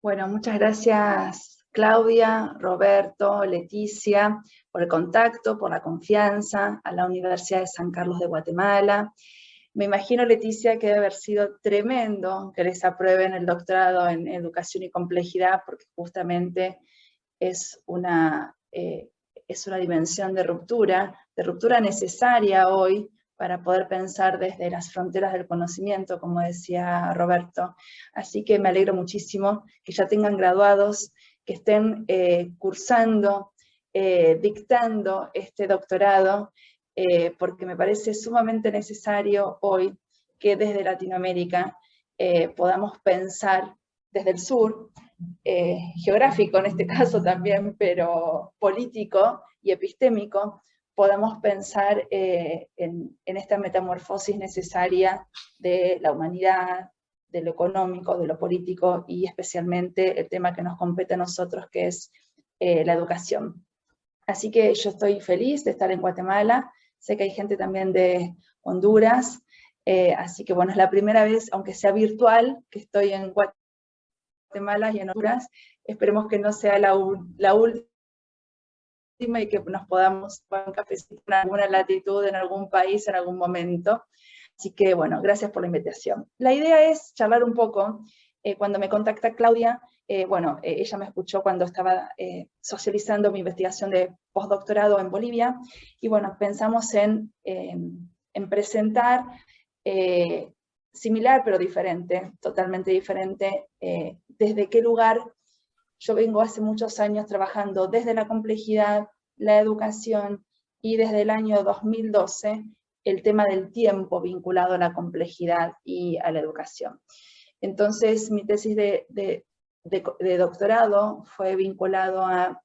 Bueno, muchas gracias Claudia, Roberto, Leticia, por el contacto, por la confianza, a la Universidad de San Carlos de Guatemala. Me imagino, Leticia, que debe haber sido tremendo que les aprueben el doctorado en Educación y Complejidad, porque justamente es una dimensión de ruptura necesaria hoy para poder pensar desde las fronteras del conocimiento, como decía Roberto. Así que me alegro muchísimo que ya tengan graduados, que estén cursando, dictando este doctorado, porque me parece sumamente necesario hoy que desde Latinoamérica podamos pensar desde el sur, geográfico en este caso también, pero político y epistémico, podamos pensar en esta metamorfosis necesaria de la humanidad, de lo económico, de lo político y especialmente el tema que nos compete a nosotros, que es la educación. Así que yo estoy feliz de estar en Guatemala, sé que hay gente también de Honduras, así que bueno, es la primera vez, aunque sea virtual, que estoy en Guatemala y en Honduras. Esperemos que no sea la última y que nos podamos tomar un cafecito en alguna latitud, en algún país, en algún momento. Así que bueno, gracias por la invitación. La idea es charlar un poco. Cuando me contacta Claudia, ella me escuchó cuando estaba socializando mi investigación de postdoctorado en Bolivia, y bueno, pensamos en presentar similar pero diferente, totalmente diferente, desde qué lugar. Yo vengo hace muchos años trabajando desde la complejidad, la educación, y desde el año 2012 el tema del tiempo vinculado a la complejidad y a la educación. Entonces mi tesis de doctorado fue vinculado a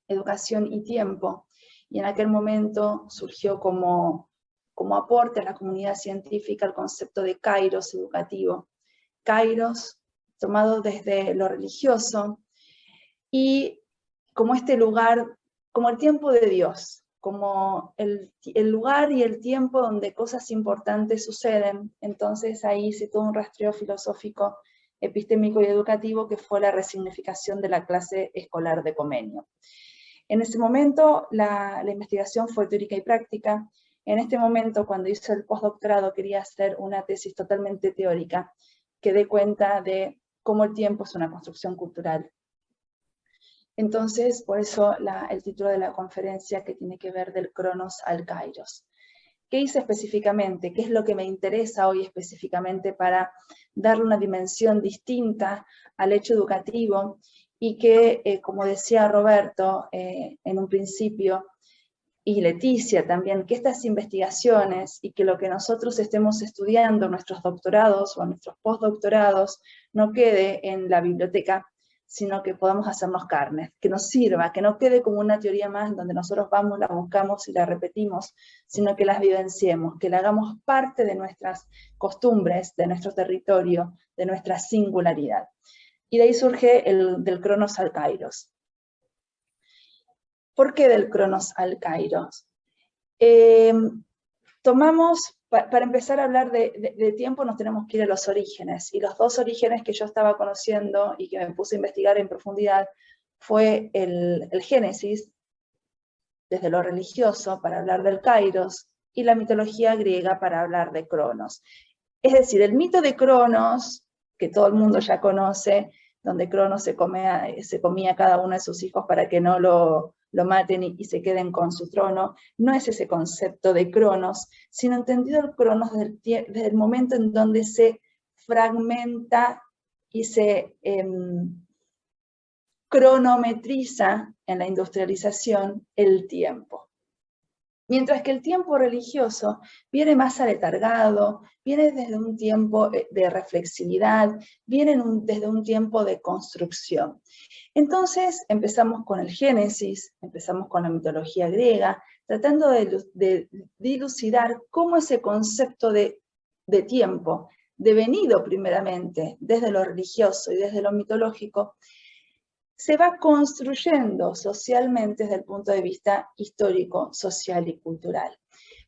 educación y tiempo, y en aquel momento surgió como aporte a la comunidad científica el concepto de kairos educativo. Kairos tomado desde lo religioso, y como este lugar, como el tiempo de Dios, como el lugar y el tiempo donde cosas importantes suceden. Entonces ahí hice todo un rastreo filosófico, epistémico y educativo, que fue la resignificación de la clase escolar de Comenio. En ese momento la investigación fue teórica y práctica. En este momento, cuando hice el postdoctorado, quería hacer una tesis totalmente teórica que dé cuenta de cómo el tiempo es una construcción cultural. Entonces, por eso el título de la conferencia, que tiene que ver del Cronos al Kairos. ¿Qué hice específicamente? ¿Qué es lo que me interesa hoy específicamente para darle una dimensión distinta al hecho educativo? Y que, como decía Roberto en un principio, y Leticia también, que estas investigaciones y que lo que nosotros estemos estudiando, nuestros doctorados o nuestros postdoctorados, no quede en la biblioteca, sino que podamos hacernos carne, que nos sirva, que no quede como una teoría más donde nosotros vamos, la buscamos y la repetimos, sino que las vivenciemos, que la hagamos parte de nuestras costumbres, de nuestro territorio, de nuestra singularidad. Y de ahí surge del Cronos al Kairos. ¿Por qué del Cronos al Kairos? Para empezar a hablar de tiempo, nos tenemos que ir a los orígenes, y los dos orígenes que yo estaba conociendo y que me puse a investigar en profundidad fue el Génesis, desde lo religioso, para hablar del Kairos, y la mitología griega para hablar de Cronos. Es decir, el mito de Cronos, que todo el mundo ya conoce, donde Cronos se comía cada uno de sus hijos para que no lo maten y se queden con su trono, no es ese concepto de Cronos, sino entendido el Cronos desde el momento en donde se fragmenta y se cronometriza en la industrialización el tiempo. Mientras que el tiempo religioso viene más aletargado, viene desde un tiempo de reflexividad, viene desde un tiempo de construcción. Entonces empezamos con el Génesis, empezamos con la mitología griega, tratando de dilucidar cómo ese concepto de tiempo, devenido primeramente desde lo religioso y desde lo mitológico, se va construyendo socialmente desde el punto de vista histórico, social y cultural.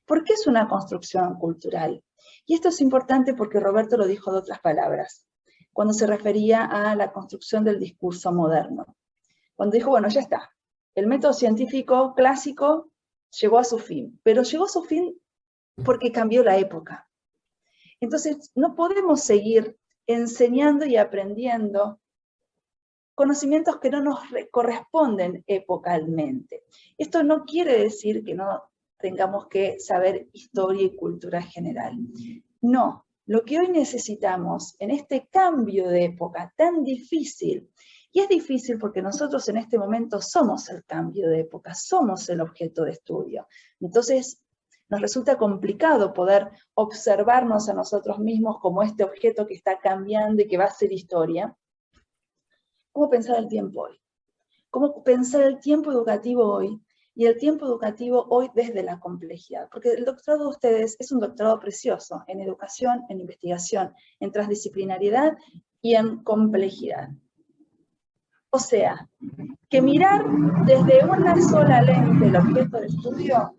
¿Por qué es una construcción cultural? Y esto es importante porque Roberto lo dijo de otras palabras. cuando se refería a la construcción del discurso moderno. Cuando dijo, bueno, ya está, el método científico clásico llegó a su fin, pero llegó a su fin porque cambió la época. Entonces, no podemos seguir enseñando y aprendiendo conocimientos que no nos corresponden epocalmente. Esto no quiere decir que no tengamos que saber historia y cultura general. No, lo que hoy necesitamos en este cambio de época tan difícil, y es difícil porque nosotros en este momento somos el cambio de época, somos el objeto de estudio. Entonces, nos resulta complicado poder observarnos a nosotros mismos como este objeto que está cambiando y que va a ser historia. ¿Cómo pensar el tiempo hoy? ¿Cómo pensar el tiempo educativo hoy? Y el tiempo educativo hoy desde la complejidad. Porque el doctorado de ustedes es un doctorado precioso en educación, en investigación, en transdisciplinariedad y en complejidad. O sea, que mirar desde una sola lente el objeto de estudio,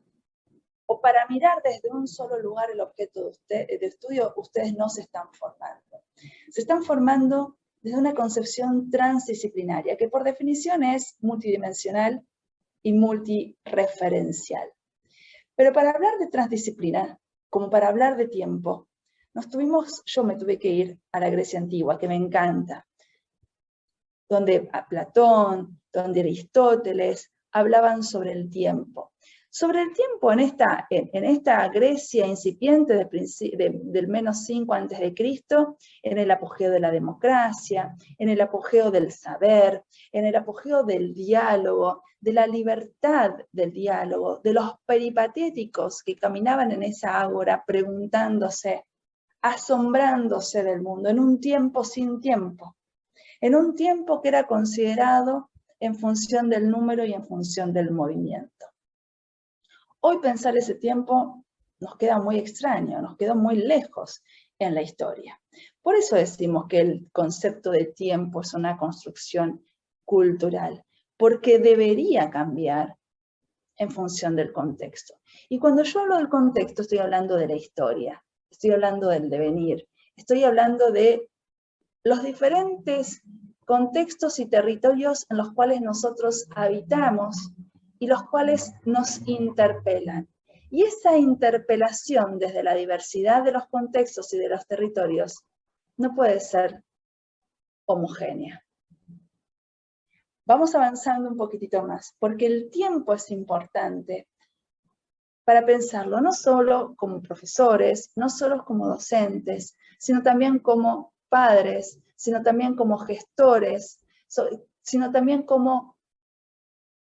o para mirar desde un solo lugar el objeto de estudio, ustedes no se están formando. Se están formando desde una concepción transdisciplinaria, que por definición es multidimensional y multireferencial. Pero para hablar de transdisciplina, como para hablar de tiempo, yo me tuve que ir a la Grecia antigua, que me encanta, donde a Platón, donde Aristóteles hablaban sobre el tiempo. Sobre el tiempo en esta Grecia incipiente del menos 5 a.C., en el apogeo de la democracia, en el apogeo del saber, en el apogeo del diálogo, de la libertad del diálogo, de los peripatéticos que caminaban en esa ágora preguntándose, asombrándose del mundo, en un tiempo sin tiempo, en un tiempo que era considerado en función del número y en función del movimiento. Hoy pensar ese tiempo nos queda muy extraño, nos quedó muy lejos en la historia. Por eso decimos que el concepto de tiempo es una construcción cultural, porque debería cambiar en función del contexto. Y cuando yo hablo del contexto, estoy hablando de la historia, estoy hablando del devenir, estoy hablando de los diferentes contextos y territorios en los cuales nosotros habitamos y los cuales nos interpelan. Y esa interpelación desde la diversidad de los contextos y de los territorios no puede ser homogénea. Vamos avanzando un poquitito más, porque el tiempo es importante para pensarlo, no solo como profesores, no solo como docentes, sino también como padres, sino también como gestores, sino también como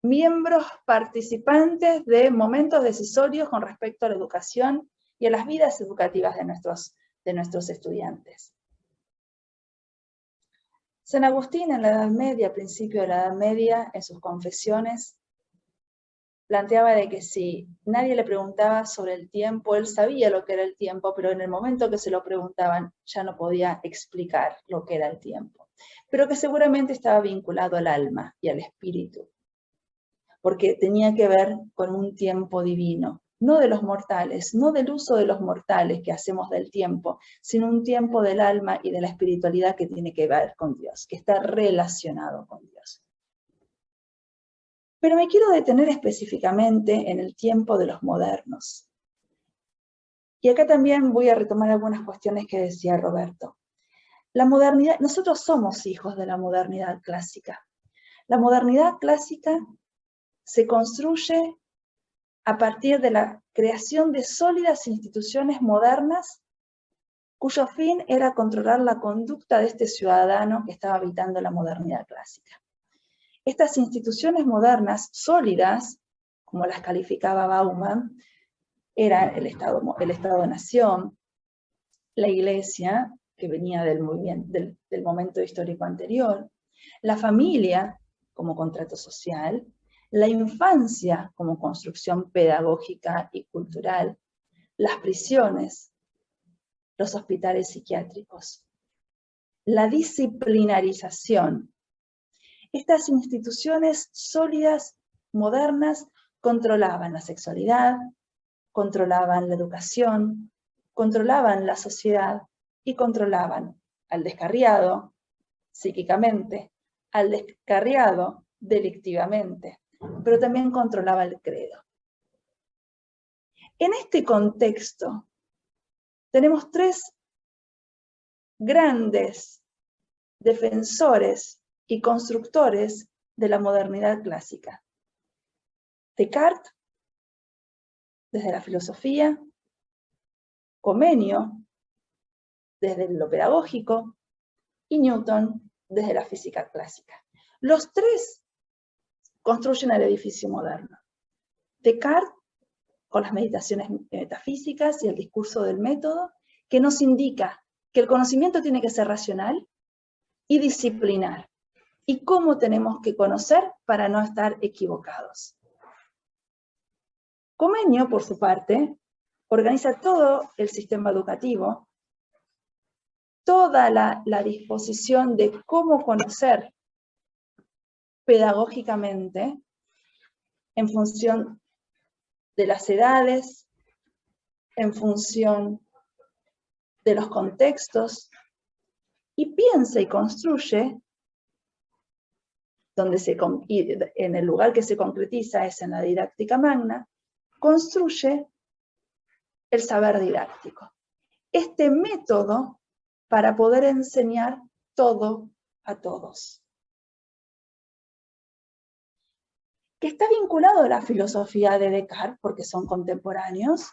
miembros participantes de momentos decisorios con respecto a la educación y a las vidas educativas de nuestros estudiantes. San Agustín en la Edad Media, a principio de la Edad Media, en sus confesiones, planteaba de que si nadie le preguntaba sobre el tiempo, él sabía lo que era el tiempo, pero en el momento que se lo preguntaban ya no podía explicar lo que era el tiempo. Pero que seguramente estaba vinculado al alma y al espíritu, porque tenía que ver con un tiempo divino, no de los mortales, no del uso de los mortales que hacemos del tiempo, sino un tiempo del alma y de la espiritualidad que tiene que ver con Dios, que está relacionado con Dios. Pero me quiero detener específicamente en el tiempo de los modernos. Y acá también voy a retomar algunas cuestiones que decía Roberto. La modernidad, nosotros somos hijos de la modernidad clásica. La modernidad clásica se construye a partir de la creación de sólidas instituciones modernas cuyo fin era controlar la conducta de este ciudadano que estaba habitando la modernidad clásica. Estas instituciones modernas sólidas, como las calificaba Bauman, eran el Estado-Nación, la Iglesia, que venía del momento histórico anterior, la familia como contrato social, la infancia como construcción pedagógica y cultural, las prisiones, los hospitales psiquiátricos, la disciplinarización. Estas instituciones sólidas, modernas, controlaban la sexualidad, controlaban la educación, controlaban la sociedad y controlaban al descarriado psíquicamente, al descarriado delictivamente, pero también controlaba el credo. En este contexto tenemos tres grandes defensores y constructores de la modernidad clásica. Descartes, desde la filosofía, Comenio, desde lo pedagógico, y Newton, desde la física clásica. Los tres construyen el edificio moderno. Descartes, con las meditaciones metafísicas y el discurso del método, que nos indica que el conocimiento tiene que ser racional y disciplinar, y cómo tenemos que conocer para no estar equivocados. Comenio, por su parte, organiza todo el sistema educativo, toda la disposición de cómo conocer pedagógicamente en función de las edades, en función de los contextos, y piensa y construye, en el lugar que se concretiza es en la didáctica magna, construye el saber didáctico. Este método para poder enseñar todo a todos. Que está vinculado a la filosofía de Descartes, porque son contemporáneos,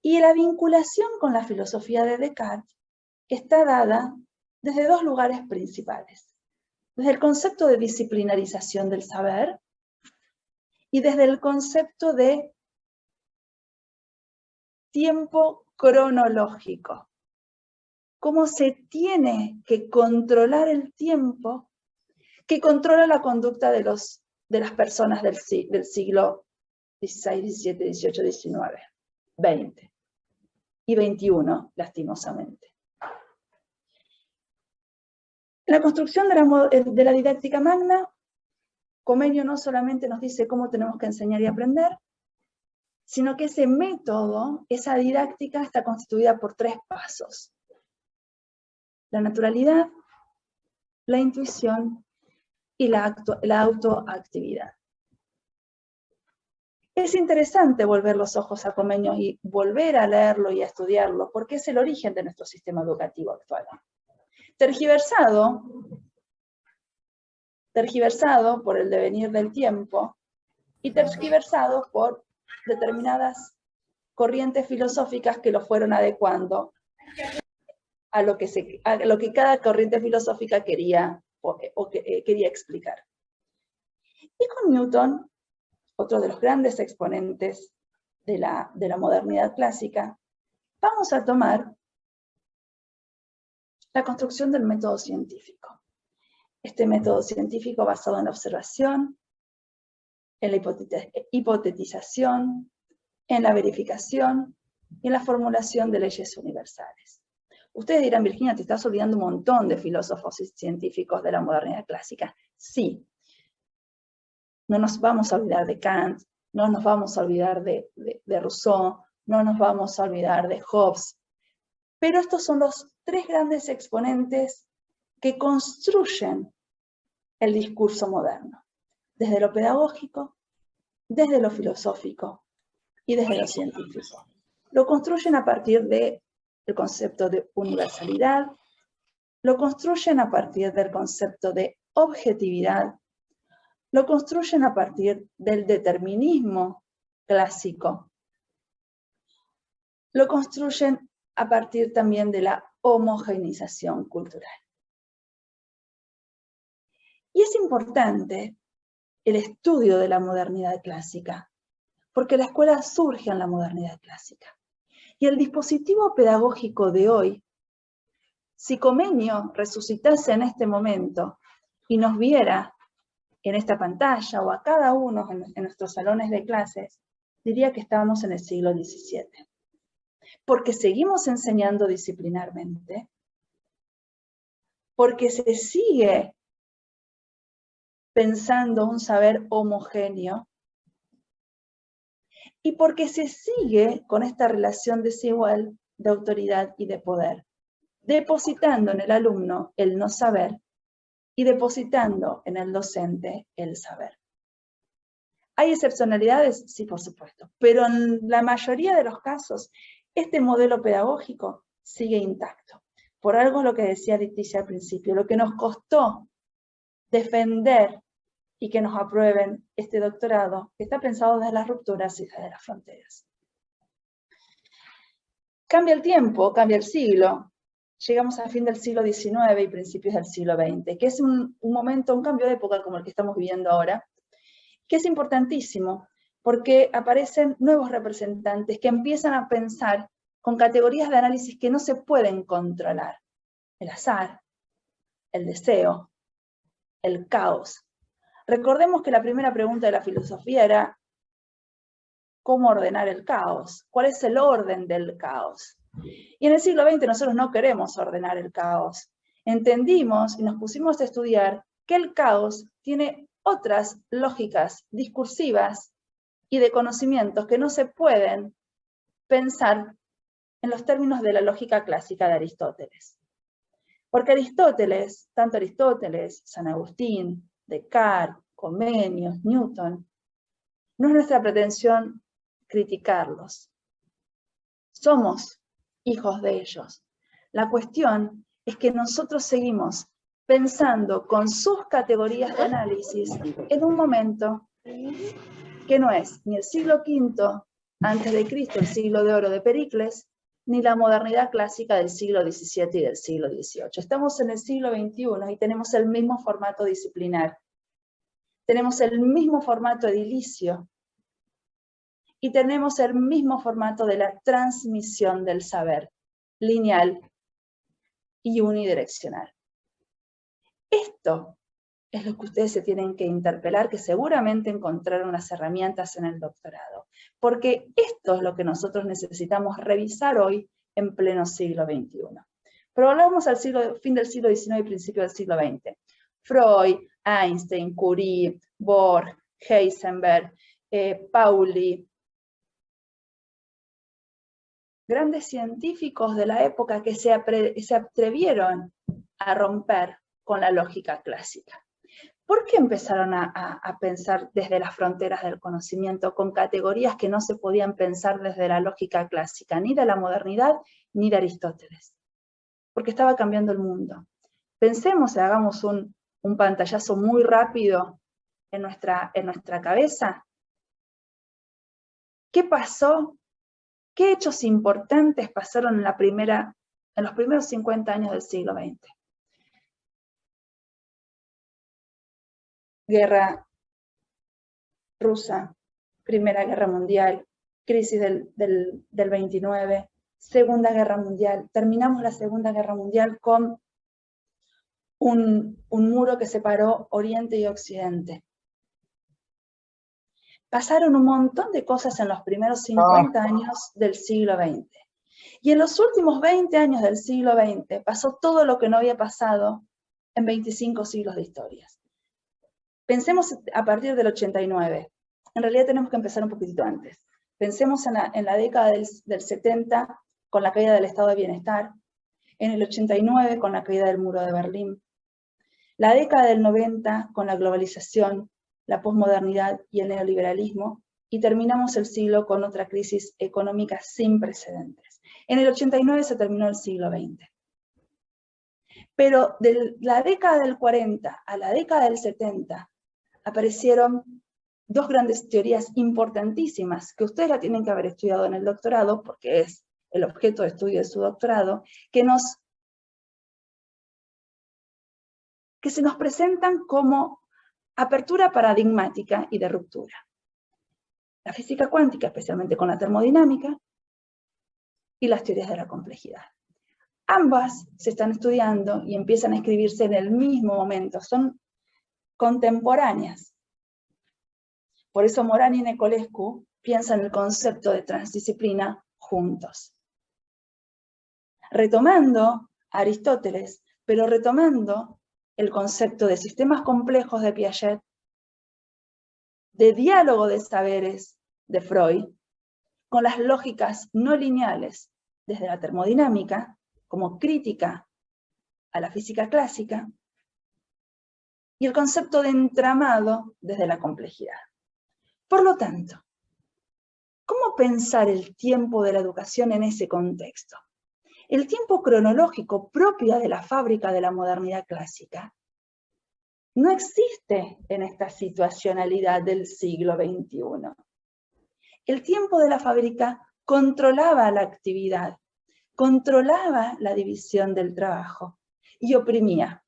y la vinculación con la filosofía de Descartes está dada desde dos lugares principales. Desde el concepto de disciplinarización del saber y desde el concepto de tiempo cronológico. Cómo se tiene que controlar el tiempo que controla la conducta de las personas del siglo XVI, XVII, XVIII, XIX, XX y XXI, lastimosamente. En la construcción de la didáctica magna, Comenio no solamente nos dice cómo tenemos que enseñar y aprender, sino que ese método, esa didáctica, está constituida por tres pasos: la naturalidad, la intuición y la autoactividad. Es interesante volver los ojos a Comenio y volver a leerlo y a estudiarlo, porque es el origen de nuestro sistema educativo actual. Tergiversado por el devenir del tiempo y tergiversado por determinadas corrientes filosóficas que lo fueron adecuando a lo que cada corriente filosófica quería explicar. Y con Newton, otro de los grandes exponentes de la modernidad clásica, vamos a tomar la construcción del método científico. Este método científico basado en la observación, en la hipotetización, en la verificación y en la formulación de leyes universales. Ustedes dirán, Virginia, te estás olvidando un montón de filósofos y científicos de la modernidad clásica. Sí. No nos vamos a olvidar de Kant, no nos vamos a olvidar de Rousseau, no nos vamos a olvidar de Hobbes, pero estos son los tres grandes exponentes que construyen el discurso moderno, desde lo pedagógico, desde lo filosófico y desde lo científico. Lo construyen a partir del concepto de universalidad, lo construyen a partir del concepto de objetividad, lo construyen a partir del determinismo clásico, lo construyen a partir también de la homogeneización cultural. Y es importante el estudio de la modernidad clásica, porque la escuela surge en la modernidad clásica. Y el dispositivo pedagógico de hoy, si Comenio resucitase en este momento y nos viera en esta pantalla o a cada uno en nuestros salones de clases, diría que estamos en el siglo XVII. Porque seguimos enseñando disciplinarmente, porque se sigue pensando un saber homogéneo y porque se sigue con esta relación desigual de autoridad y de poder, depositando en el alumno el no saber y depositando en el docente el saber. ¿Hay excepcionalidades? Sí, por supuesto, pero en la mayoría de los casos, este modelo pedagógico sigue intacto. Por algo lo que decía Leticia al principio, lo que nos costó defender y que nos aprueben este doctorado, que está pensado desde las rupturas y desde las fronteras. Cambia el tiempo, cambia el siglo. Llegamos al fin del siglo XIX y principios del siglo XX, que es un momento, un cambio de época como el que estamos viviendo ahora, que es importantísimo, porque aparecen nuevos representantes que empiezan a pensar con categorías de análisis que no se pueden controlar. El azar, el deseo, el caos. Recordemos que la primera pregunta de la filosofía era ¿cómo ordenar el caos? ¿Cuál es el orden del caos? Y en el siglo XX nosotros no queremos ordenar el caos. Entendimos y nos pusimos a estudiar que el caos tiene otras lógicas discursivas y de conocimientos que no se pueden pensar en los términos de la lógica clásica de Aristóteles. Porque Aristóteles, tanto Aristóteles, San Agustín, Descartes, Comenius, Newton, no es nuestra pretensión criticarlos. Somos hijos de ellos. La cuestión es que nosotros seguimos pensando con sus categorías de análisis en un momento que no es ni el siglo V antes de Cristo, el siglo de oro de Pericles, ni la modernidad clásica del siglo XVII y del siglo XVIII. Estamos en el siglo XXI y tenemos el mismo formato disciplinar. Tenemos el mismo formato edilicio y tenemos el mismo formato de la transmisión del saber, lineal y unidireccional. Esto es lo que ustedes se tienen que interpelar, que seguramente encontraron las herramientas en el doctorado, porque esto es lo que nosotros necesitamos revisar hoy en pleno siglo XXI. Pero volvamos al fin del siglo XIX y principio del siglo XX. Freud, Einstein, Curie, Bohr, Heisenberg, Pauli, grandes científicos de la época que se atrevieron a romper con la lógica clásica. ¿Por qué empezaron a pensar desde las fronteras del conocimiento con categorías que no se podían pensar desde la lógica clásica, ni de la modernidad ni de Aristóteles? Porque estaba cambiando el mundo. Pensemos y hagamos un pantallazo muy rápido en nuestra cabeza. ¿Qué pasó? ¿Qué hechos importantes pasaron en los primeros 50 años del siglo XX? Guerra rusa, Primera Guerra Mundial, crisis del 29, Segunda Guerra Mundial. Terminamos la Segunda Guerra Mundial con un muro que separó Oriente y Occidente. Pasaron un montón de cosas en los primeros 50 años del siglo XX. Y en los últimos 20 años del siglo XX pasó todo lo que no había pasado en 25 siglos de historias. Pensemos a partir del 89. En realidad tenemos que empezar un poquitito antes. Pensemos en la década del 70 con la caída del estado de bienestar, en el 89 con la caída del muro de Berlín, la década del 90 con la globalización, la posmodernidad y el neoliberalismo, y terminamos el siglo con otra crisis económica sin precedentes. En el 89 se terminó el siglo XX. Pero de la década del 40 a la década del 70 aparecieron dos grandes teorías importantísimas, que ustedes la tienen que haber estudiado en el doctorado, porque es el objeto de estudio de su doctorado, que se nos presentan como apertura paradigmática y de ruptura. La física cuántica, especialmente con la termodinámica, y las teorías de la complejidad. Ambas se están estudiando y empiezan a escribirse en el mismo momento, son contemporáneas. Por eso Morán y Nicolescu piensan el concepto de transdisciplina juntos. Retomando a Aristóteles, pero retomando el concepto de sistemas complejos de Piaget, de diálogo de saberes de Freud, con las lógicas no lineales desde la termodinámica, como crítica a la física clásica, y el concepto de entramado desde la complejidad. Por lo tanto, ¿cómo pensar el tiempo de la educación en ese contexto? El tiempo cronológico propio de la fábrica de la modernidad clásica no existe en esta situacionalidad del siglo XXI. El tiempo de la fábrica controlaba la actividad, controlaba la división del trabajo y oprimía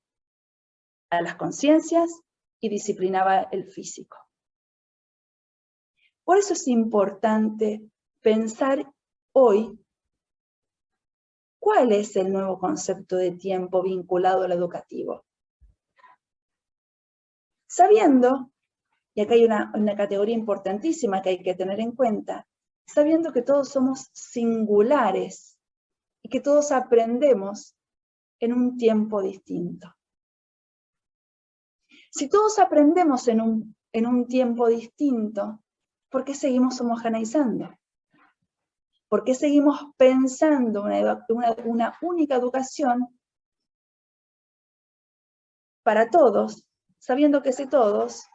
a las conciencias y disciplinaba el físico. Por eso es importante pensar hoy cuál es el nuevo concepto de tiempo vinculado al educativo. Sabiendo, y acá hay una categoría importantísima que hay que tener en cuenta, sabiendo que todos somos singulares y que todos aprendemos en un tiempo distinto. Si todos aprendemos en un tiempo distinto, ¿por qué seguimos homogeneizando? ¿Por qué seguimos pensando una única educación para todos, sabiendo que ese todos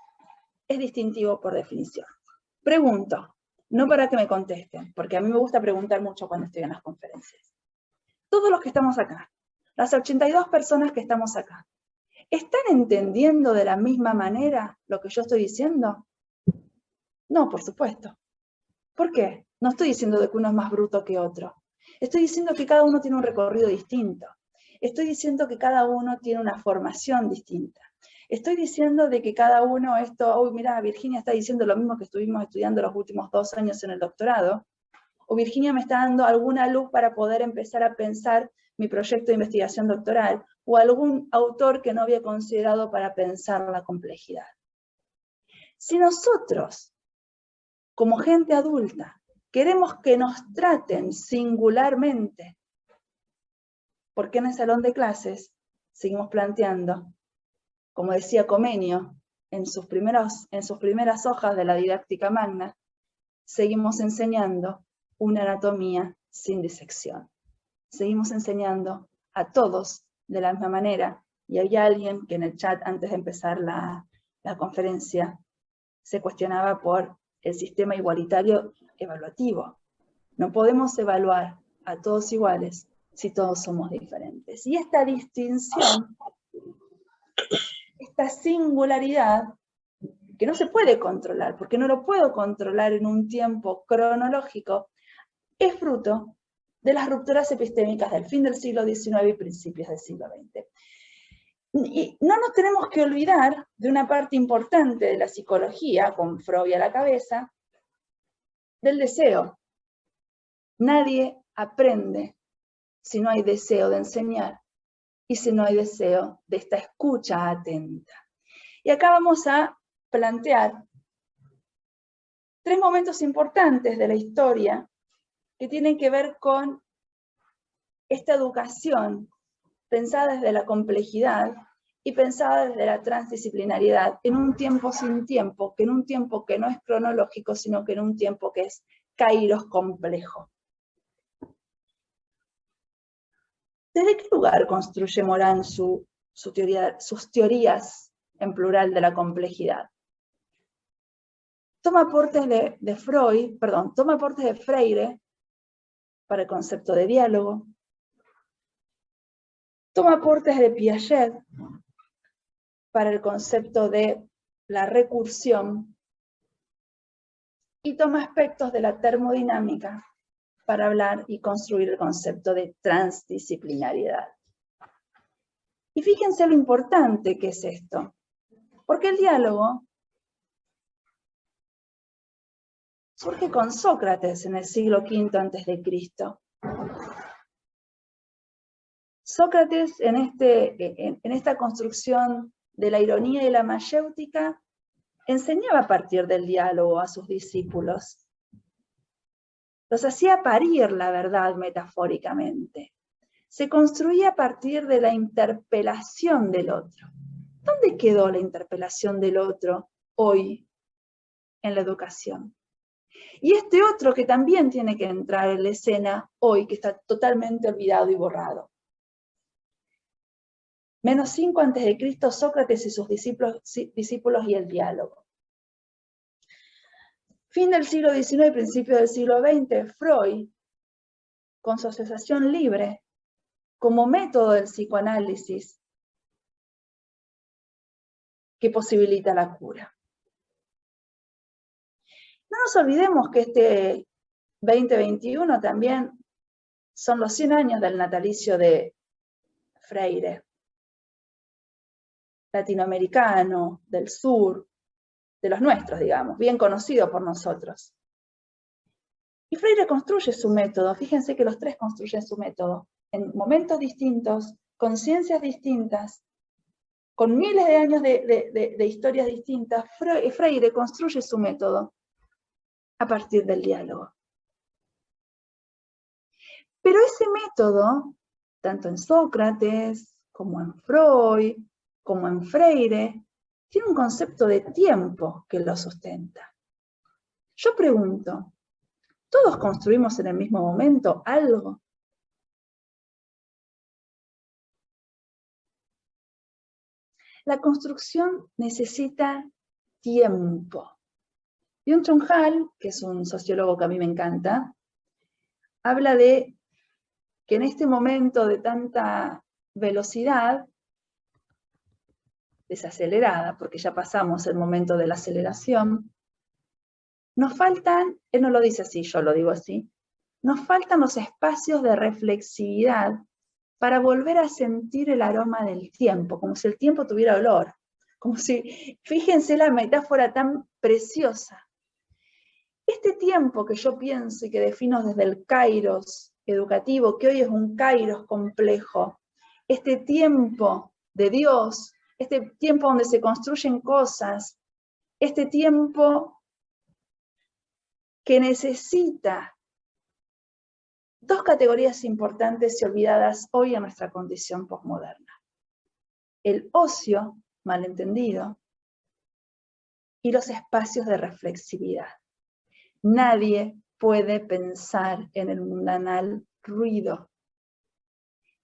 es distintivo por definición? Pregunto, no para que me contesten, porque a mí me gusta preguntar mucho cuando estoy en las conferencias. Todos los que estamos acá, las 82 personas que estamos acá, ¿están entendiendo de la misma manera lo que yo estoy diciendo? No, por supuesto. ¿Por qué? No estoy diciendo de que uno es más bruto que otro. Estoy diciendo que cada uno tiene un recorrido distinto. Estoy diciendo que cada uno tiene una formación distinta. Estoy diciendo de que cada uno mira, Virginia está diciendo lo mismo que estuvimos estudiando los últimos 2 años en el doctorado, o Virginia me está dando alguna luz para poder empezar a pensar mi proyecto de investigación doctoral, o algún autor que no había considerado para pensar la complejidad. Si nosotros, como gente adulta, queremos que nos traten singularmente, ¿por qué en el salón de clases seguimos planteando, como decía Comenio, en sus primeras hojas de la didáctica magna, seguimos enseñando una anatomía sin disección? Seguimos enseñando a todos de la misma manera, y hay alguien que en el chat antes de empezar la conferencia se cuestionaba por el sistema igualitario evaluativo. No podemos evaluar a todos iguales si todos somos diferentes. Y esta distinción, esta singularidad, que no se puede controlar, porque no lo puedo controlar en un tiempo cronológico, es fruto de las rupturas epistémicas del fin del siglo XIX y principios del siglo XX. Y no nos tenemos que olvidar de una parte importante de la psicología, con Freud a la cabeza, del deseo. Nadie aprende si no hay deseo de enseñar y si no hay deseo de esta escucha atenta. Y acá vamos a plantear 3 momentos importantes de la historia que tienen que ver con esta educación pensada desde la complejidad y pensada desde la transdisciplinariedad, en un tiempo sin tiempo, que en un tiempo que no es cronológico, sino que en un tiempo que es kairos complejo. ¿Desde qué lugar construye Morán sus teorías en plural de la complejidad? Toma aportes toma aportes de Freire para el concepto de diálogo, toma aportes de Piaget para el concepto de la recursión, y toma aspectos de la termodinámica para hablar y construir el concepto de transdisciplinariedad. Y fíjense lo importante que es esto, porque el diálogo surge con Sócrates en el siglo V a.C. Sócrates, en esta construcción de la ironía y la mayéutica, enseñaba a partir del diálogo a sus discípulos. Los hacía parir la verdad metafóricamente. Se construía a partir de la interpelación del otro. ¿Dónde quedó la interpelación del otro hoy en la educación? Y este otro que también tiene que entrar en la escena hoy, que está totalmente olvidado y borrado. Menos 5 a.C., Sócrates y sus discípulos y el diálogo. Fin del siglo XIX y principio del siglo XX, Freud, con su asociación libre, como método del psicoanálisis que posibilita la cura. No nos olvidemos que este 2021 también son los 100 años del natalicio de Freire, latinoamericano, del sur, de los nuestros, digamos, bien conocido por nosotros. Y Freire construye su método, fíjense que los tres construyen su método, en momentos distintos, con ciencias distintas, con miles de años de historias distintas. Freire construye su método a partir del diálogo. Pero ese método, tanto en Sócrates, como en Freud, como en Freire, tiene un concepto de tiempo que lo sustenta. Yo pregunto, ¿todos construimos en el mismo momento algo? La construcción necesita tiempo. Byung-Chul Han, que es un sociólogo que a mí me encanta, habla de que en este momento de tanta velocidad, desacelerada, porque ya pasamos el momento de la aceleración, nos faltan, él no lo dice así, yo lo digo así, nos faltan los espacios de reflexividad para volver a sentir el aroma del tiempo, como si el tiempo tuviera olor, como si, fíjense la metáfora tan preciosa. Este tiempo que yo pienso y que defino desde el kairos educativo, que hoy es un kairos complejo, este tiempo de Dios, este tiempo donde se construyen cosas, este tiempo que necesita dos categorías importantes y olvidadas hoy en nuestra condición posmoderna. El ocio, malentendido, y los espacios de reflexividad. Nadie puede pensar en el mundanal ruido.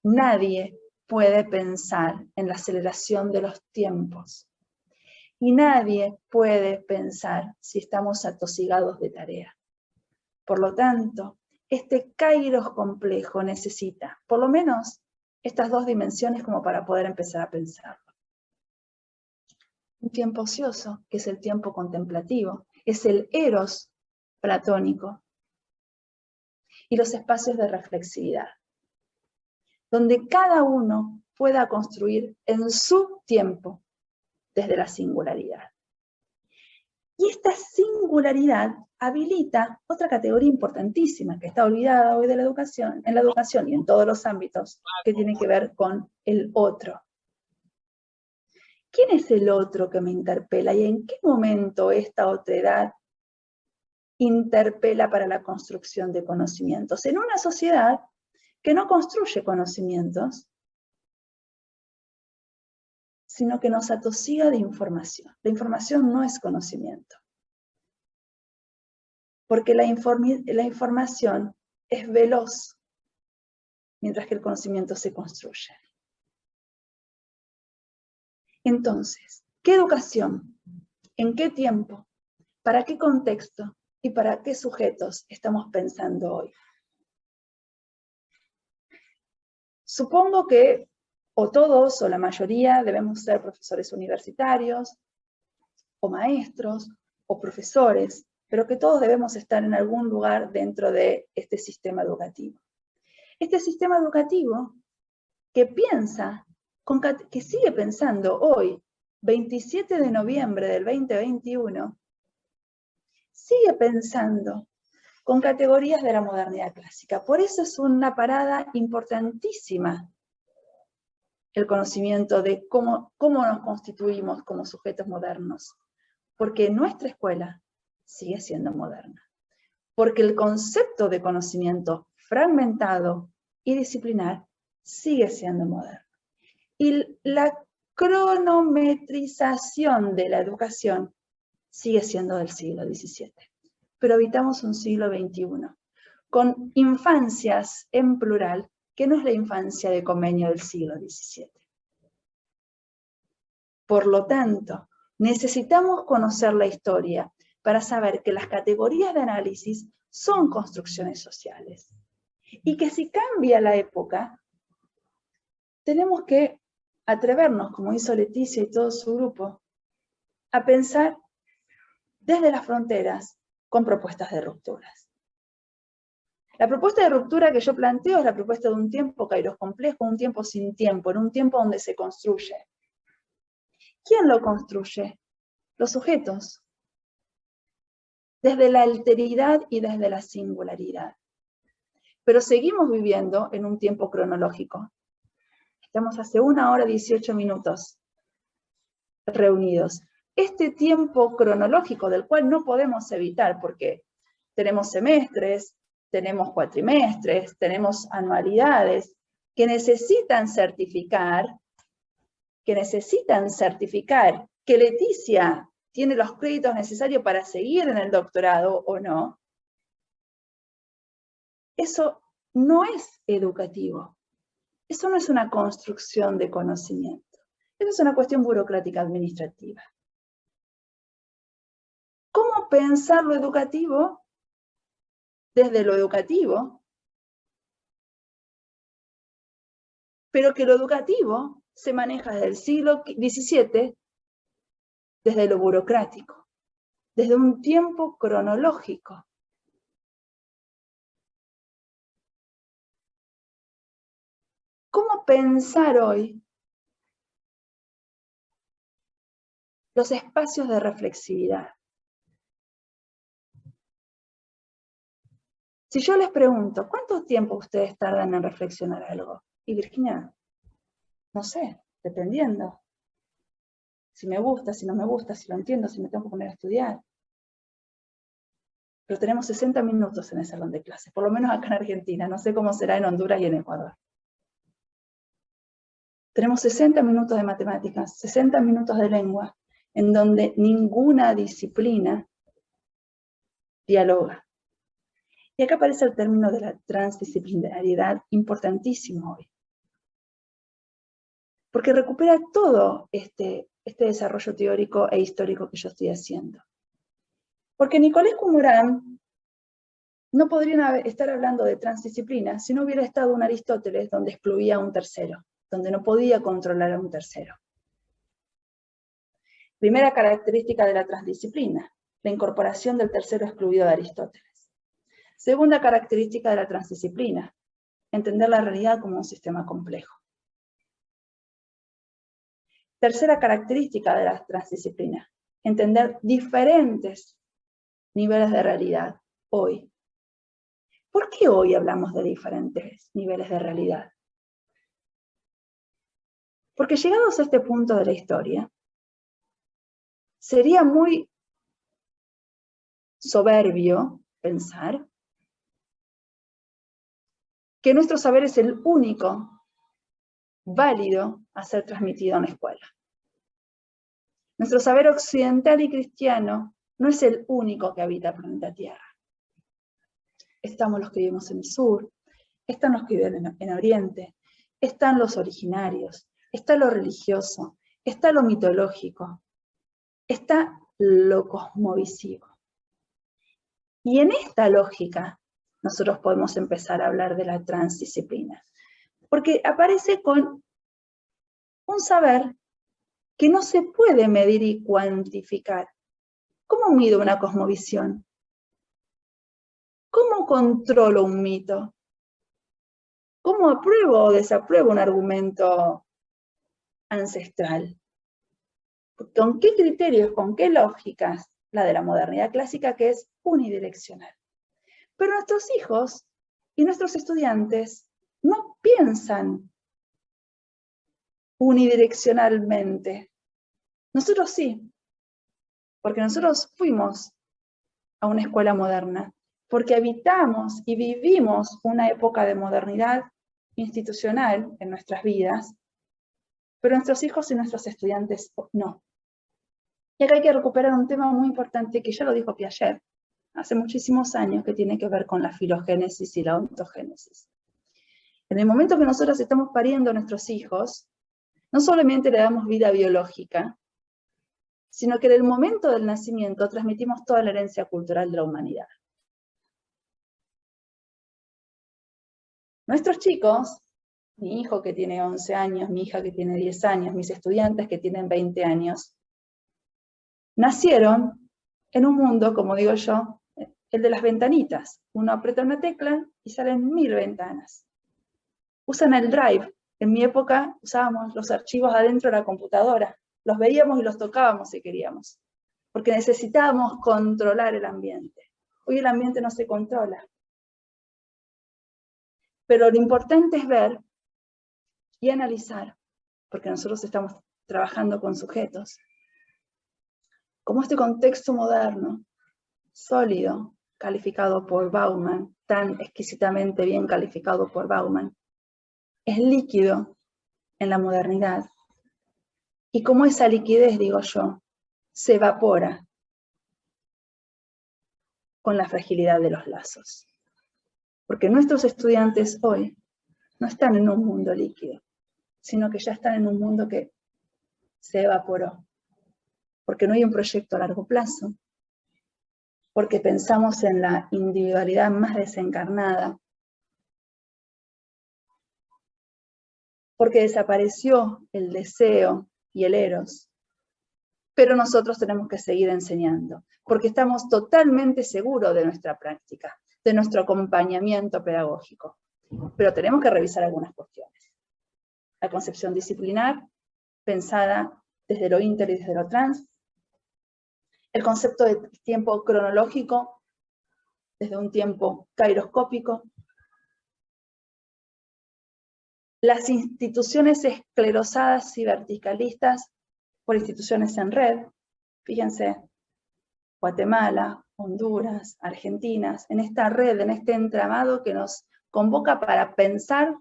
Nadie puede pensar en la aceleración de los tiempos. Y nadie puede pensar si estamos atosigados de tarea. Por lo tanto, este kairos complejo necesita, por lo menos, estas dos dimensiones como para poder empezar a pensarlo. Un tiempo ocioso, que es el tiempo contemplativo, es el eros platónico, y los espacios de reflexividad, donde cada uno pueda construir en su tiempo desde la singularidad. Y esta singularidad habilita otra categoría importantísima que está olvidada hoy de la educación, en la educación y en todos los ámbitos, que tiene que ver con el otro. ¿Quién es el otro que me interpela y en qué momento esta otredad interpela para la construcción de conocimientos? En una sociedad que no construye conocimientos, sino que nos atosiga de información. La información no es conocimiento. Porque la información es veloz, mientras que el conocimiento se construye. Entonces, ¿qué educación? ¿En qué tiempo? ¿Para qué contexto? ¿Y para qué sujetos estamos pensando hoy? Supongo que o todos o la mayoría debemos ser profesores universitarios, o maestros, o profesores, pero que todos debemos estar en algún lugar dentro de este sistema educativo. Este sistema educativo que piensa, que sigue pensando hoy, 27 de noviembre del 2021, sigue pensando con categorías de la modernidad clásica. Por eso es una parada importantísima el conocimiento de cómo nos constituimos como sujetos modernos. Porque nuestra escuela sigue siendo moderna. Porque el concepto de conocimiento fragmentado y disciplinar sigue siendo moderno. Y la cronometrización de la educación sigue siendo del siglo XVII. Pero habitamos un siglo XXI, con infancias en plural, que no es la infancia de convenio del siglo XVII. Por lo tanto, necesitamos conocer la historia para saber que las categorías de análisis son construcciones sociales. Y que si cambia la época, tenemos que atrevernos, como hizo Leticia y todo su grupo, a pensar desde las fronteras con propuestas de rupturas. La propuesta de ruptura que yo planteo es la propuesta de un tiempo kairos complejo, un tiempo sin tiempo, en un tiempo donde se construye. ¿Quién lo construye? Los sujetos. Desde la alteridad y desde la singularidad. Pero seguimos viviendo en un tiempo cronológico. Estamos hace 1 hora 18 minutos reunidos. Este tiempo cronológico del cual no podemos evitar, porque tenemos semestres, tenemos cuatrimestres, tenemos anualidades que necesitan certificar que Leticia tiene los créditos necesarios para seguir en el doctorado o no. Eso no es educativo. Eso no es una construcción de conocimiento. Eso es una cuestión burocrática administrativa. ¿Cómo pensar lo educativo? Desde lo educativo, pero que lo educativo se maneja desde el siglo XVII, desde lo burocrático, desde un tiempo cronológico. ¿Cómo pensar hoy los espacios de reflexividad? Si yo les pregunto, ¿cuánto tiempo ustedes tardan en reflexionar algo? Y Virginia, no sé, dependiendo. Si me gusta, si no me gusta, si lo entiendo, si me tengo que poner a estudiar. Pero tenemos 60 minutos en el salón de clases, por lo menos acá en Argentina, no sé cómo será en Honduras y en Ecuador. Tenemos 60 minutos de matemáticas, 60 minutos de lengua, en donde ninguna disciplina dialoga. Y acá aparece el término de la transdisciplinariedad, importantísimo hoy. Porque recupera todo este desarrollo teórico e histórico que yo estoy haciendo. Porque Nicolescu Morán no podrían estar hablando de transdisciplina si no hubiera estado un Aristóteles donde excluía a un tercero, donde no podía controlar a un tercero. Primera característica de la transdisciplina, la incorporación del tercero excluido de Aristóteles. Segunda característica de la transdisciplina, entender la realidad como un sistema complejo. Tercera característica de la transdisciplina, entender diferentes niveles de realidad hoy. ¿Por qué hoy hablamos de diferentes niveles de realidad? Porque llegados a este punto de la historia, sería muy soberbio pensar que nuestro saber es el único válido a ser transmitido en la escuela. Nuestro saber occidental y cristiano no es el único que habita el planeta Tierra. Estamos los que vivimos en el sur, están los que viven en Oriente, están los originarios, está lo religioso, está lo mitológico, está lo cosmovisivo. Y en esta lógica nosotros podemos empezar a hablar de la transdisciplina, porque aparece con un saber que no se puede medir y cuantificar. ¿Cómo mido una cosmovisión? ¿Cómo controlo un mito? ¿Cómo apruebo o desapruebo un argumento ancestral? ¿Con qué criterios, con qué lógicas? La de la modernidad clásica, que es unidireccional. Pero nuestros hijos y nuestros estudiantes no piensan unidireccionalmente. Nosotros sí, porque nosotros fuimos a una escuela moderna, porque habitamos y vivimos una época de modernidad institucional en nuestras vidas, pero nuestros hijos y nuestros estudiantes no. Y acá hay que recuperar un tema muy importante que ya lo dijo Piaget hace muchísimos años, que tiene que ver con la filogénesis y la ontogénesis. En el momento que nosotros estamos pariendo a nuestros hijos, no solamente le damos vida biológica, sino que en el momento del nacimiento transmitimos toda la herencia cultural de la humanidad. Nuestros chicos, mi hijo que tiene 11 años, mi hija que tiene 10 años, mis estudiantes que tienen 20 años, nacieron en un mundo, como digo yo, el de las ventanitas. Uno aprieta una tecla y salen 1000 ventanas. Usan el drive. En mi época usábamos los archivos adentro de la computadora. Los veíamos y los tocábamos si queríamos, porque necesitábamos controlar el ambiente. Hoy el ambiente no se controla. Pero lo importante es ver y analizar, porque nosotros estamos trabajando con sujetos, cómo este contexto moderno, sólido, calificado por Bauman, tan exquisitamente bien calificado por Bauman, es líquido en la modernidad. Y cómo esa liquidez, digo yo, se evapora con la fragilidad de los lazos. Porque nuestros estudiantes hoy no están en un mundo líquido, sino que ya están en un mundo que se evaporó. Porque no hay un proyecto a largo plazo, porque pensamos en la individualidad más desencarnada, porque desapareció el deseo y el eros, pero nosotros tenemos que seguir enseñando, porque estamos totalmente seguros de nuestra práctica, de nuestro acompañamiento pedagógico, pero tenemos que revisar algunas cuestiones. La concepción disciplinar, pensada desde lo inter y desde lo trans, el concepto de tiempo cronológico, desde un tiempo kairoscópico, las instituciones esclerosadas y verticalistas por instituciones en red, fíjense, Guatemala, Honduras, Argentina, en esta red, en este entramado que nos convoca para pensar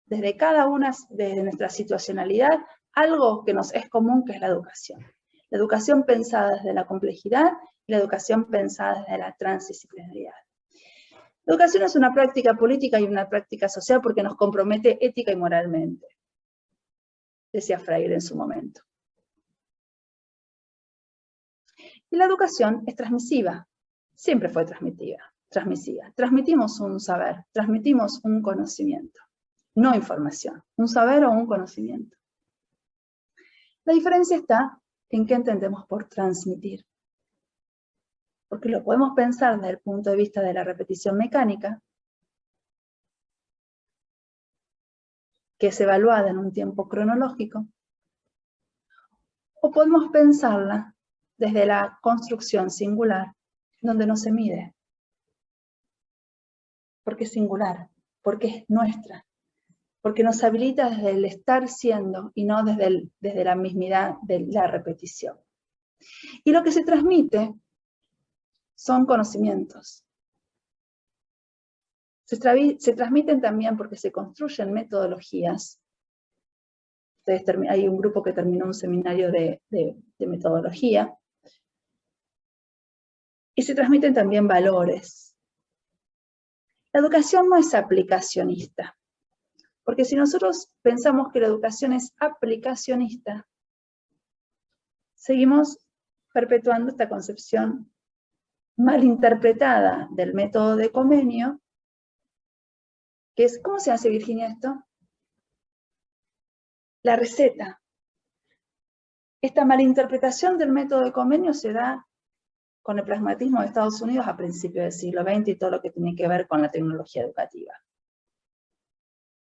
desde cada una de nuestra situacionalidad algo que nos es común, que es la educación. La educación pensada desde la complejidad y la educación pensada desde la transdisciplinaridad. La educación es una práctica política y una práctica social porque nos compromete ética y moralmente, decía Freire en su momento. Y la educación es transmisiva, siempre fue transmisiva. Transmitimos un saber, transmitimos un conocimiento, no información, un saber o un conocimiento. La diferencia está en qué entendemos por transmitir. Porque lo podemos pensar desde el punto de vista de la repetición mecánica, que es evaluada en un tiempo cronológico, o podemos pensarla desde la construcción singular, donde no se mide. Porque es singular, porque es nuestra, porque nos habilita desde el estar siendo y no desde la mismidad de la repetición. Y lo que se transmite son conocimientos. Se transmiten también porque se construyen metodologías. Hay un grupo que terminó un seminario de metodología. Y se transmiten también valores. La educación no es aplicacionista. Porque si nosotros pensamos que la educación es aplicacionista, seguimos perpetuando esta concepción malinterpretada del método de Comenio, que es, ¿cómo se hace, Virginia, esto? La receta. Esta malinterpretación del método de Comenio se da con el pragmatismo de Estados Unidos a principios del siglo XX y todo lo que tiene que ver con la tecnología educativa.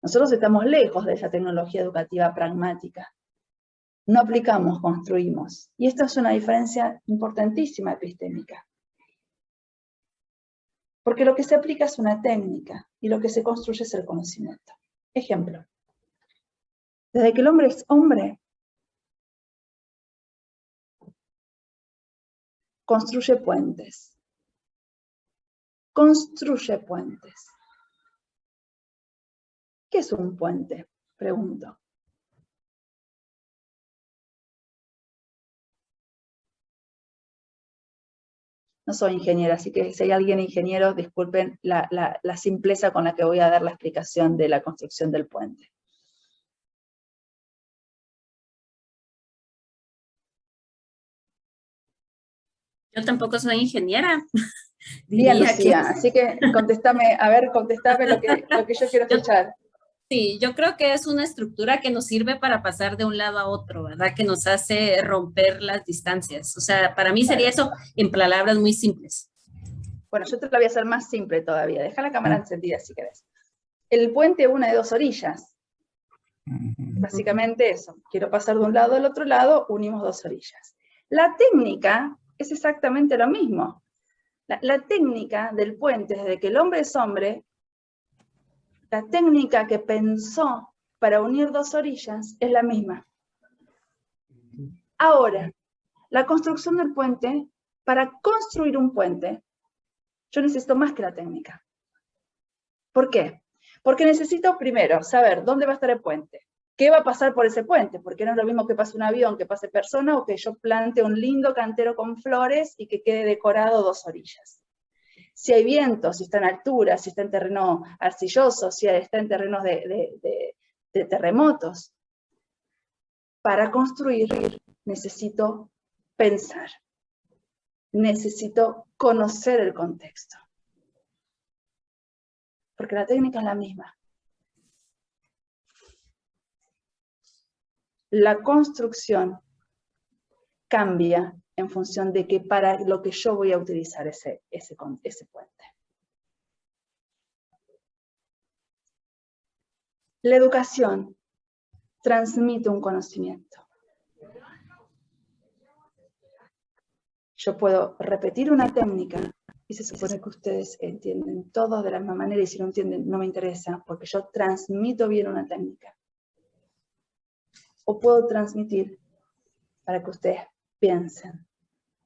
Nosotros estamos lejos de esa tecnología educativa pragmática. No aplicamos, construimos. Y esto es una diferencia importantísima epistémica. Porque lo que se aplica es una técnica y lo que se construye es el conocimiento. Ejemplo. Desde que el hombre es hombre, construye puentes. Construye puentes. ¿Qué es un puente? Pregunto. No soy ingeniera, así que si hay alguien ingeniero, disculpen la simpleza con la que voy a dar la explicación de la construcción del puente. Yo tampoco soy ingeniera, Bien, diría que Lucía, así que contéstame, a ver, contéstame lo que yo quiero yo, escuchar. sí, yo creo que es una estructura que nos sirve para pasar de un lado a otro, ¿verdad? Que nos hace romper las distancias. O sea, para mí sería Claro. eso en palabras muy simples. Bueno, yo te lo voy a hacer más simple todavía. Deja la cámara encendida si querés. El puente une dos orillas. Básicamente eso. Quiero pasar de un lado al otro lado, unimos dos orillas. La técnica es exactamente lo mismo. La técnica del puente, desde que el hombre es hombre, la técnica que pensó para unir dos orillas es la misma. Ahora, la construcción del puente, para construir un puente, yo necesito más que la técnica. ¿Por qué? Porque necesito primero saber dónde va a estar el puente, qué va a pasar por ese puente, porque no es lo mismo que pase un avión, que pase persona, o que yo plante un lindo cantero con flores y que quede decorado dos orillas. Si hay viento, si está en altura, si está en terreno arcilloso, si está en terrenos de terremotos. Para construir necesito pensar, necesito conocer el contexto, porque la técnica es la misma. La construcción cambia en función de que para lo que yo voy a utilizar ese puente. La educación transmite un conocimiento. Yo puedo repetir una técnica y se supone que ustedes entienden todo de la misma manera, y si no entienden no me interesa, porque yo transmito bien una técnica. O puedo transmitir para que ustedes piensen,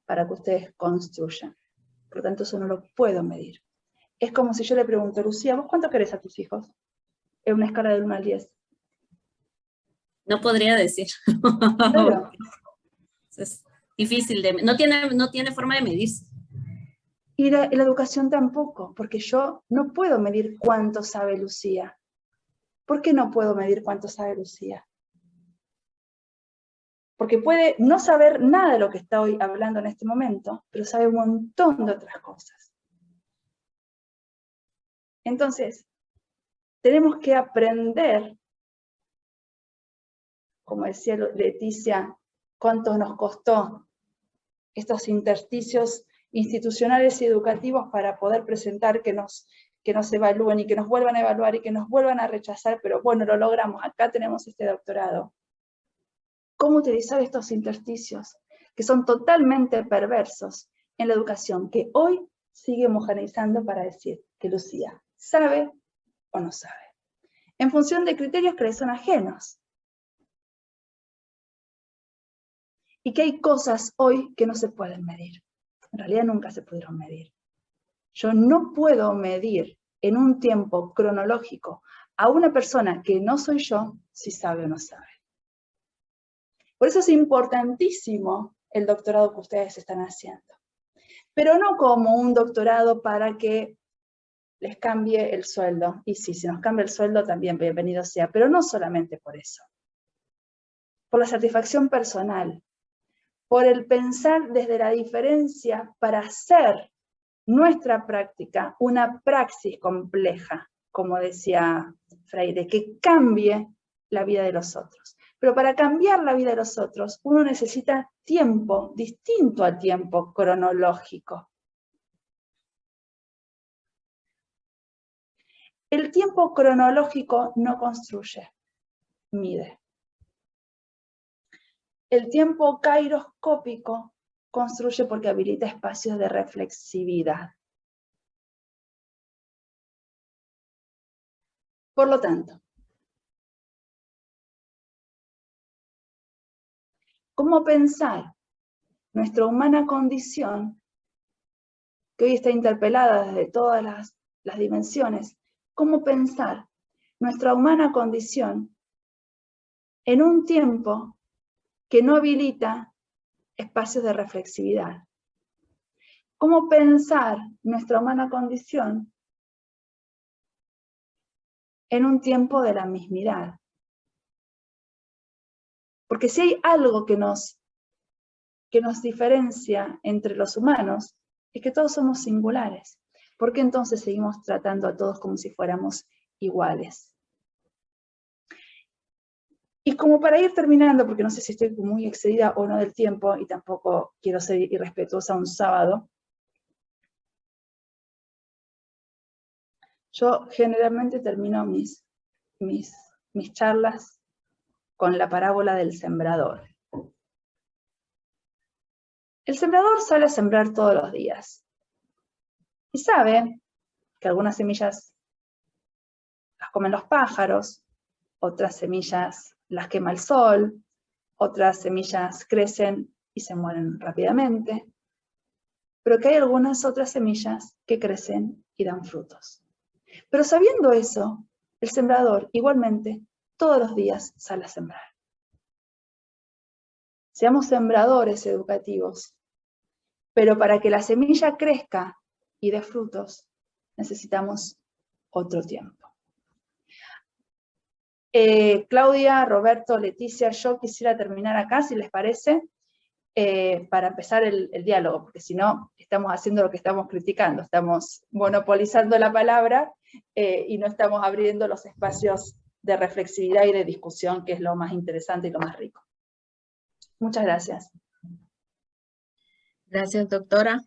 para que ustedes construyan. Por lo tanto, eso no lo puedo medir. Es como si yo le pregunto, Lucía, ¿vos cuánto querés a tus hijos? En una escala del 1 al 10. No podría decir. Claro. Es difícil de, no tiene forma de medirse. Y la educación tampoco, porque yo no puedo medir cuánto sabe Lucía. ¿Por qué no puedo medir cuánto sabe Lucía? Porque puede no saber nada de lo que estoy hablando en este momento, pero sabe un montón de otras cosas. Entonces, tenemos que aprender, como decía Leticia, cuánto nos costó estos intersticios institucionales y educativos para poder presentar que nos evalúen y que nos vuelvan a evaluar y que nos vuelvan a rechazar, pero bueno, lo logramos, acá tenemos este doctorado. ¿Cómo utilizar estos intersticios que son totalmente perversos en la educación, que hoy sigue homogeneizando para decir que Lucía sabe o no sabe, en función de criterios que le son ajenos? Y que hay cosas hoy que no se pueden medir. En realidad nunca se pudieron medir. Yo no puedo medir en un tiempo cronológico a una persona que no soy yo si sabe o no sabe. Por eso es importantísimo el doctorado que ustedes están haciendo. Pero no como un doctorado para que les cambie el sueldo. Y sí, si nos cambia el sueldo también bienvenido sea, pero no solamente por eso. Por la satisfacción personal, por el pensar desde la diferencia para hacer nuestra práctica una praxis compleja, como decía Freire, que cambie la vida de los otros. Pero para cambiar la vida de los otros, uno necesita tiempo distinto al tiempo cronológico. El tiempo cronológico no construye, mide. El tiempo kairoscópico construye porque habilita espacios de reflexividad. Por lo tanto, ¿cómo pensar nuestra humana condición, que hoy está interpelada desde todas las dimensiones? ¿Cómo pensar nuestra humana condición en un tiempo que no habilita espacios de reflexividad? ¿Cómo pensar nuestra humana condición en un tiempo de la mismidad? Porque si hay algo que nos que nos diferencia entre los humanos es que todos somos singulares. ¿Por qué entonces seguimos tratando a todos como si fuéramos iguales? Y como para ir terminando, porque no sé si estoy muy excedida o no del tiempo, y tampoco quiero ser irrespetuosa un sábado, yo generalmente termino mis charlas con la parábola del sembrador. El sembrador sale a sembrar todos los días. Y sabe que algunas semillas las comen los pájaros, otras semillas las quema el sol, otras semillas crecen y se mueren rápidamente, pero que hay algunas otras semillas que crecen y dan frutos. Pero sabiendo eso, el sembrador igualmente todos los días sale a sembrar. Seamos sembradores educativos, pero para que la semilla crezca y dé frutos, necesitamos otro tiempo. Claudia, Roberto, Leticia, yo quisiera terminar acá, si les parece, para empezar el diálogo, porque si no, estamos haciendo lo que estamos criticando, estamos monopolizando la palabra y no estamos abriendo los espacios de reflexividad y de discusión, que es lo más interesante y lo más rico. Muchas gracias. Gracias, doctora.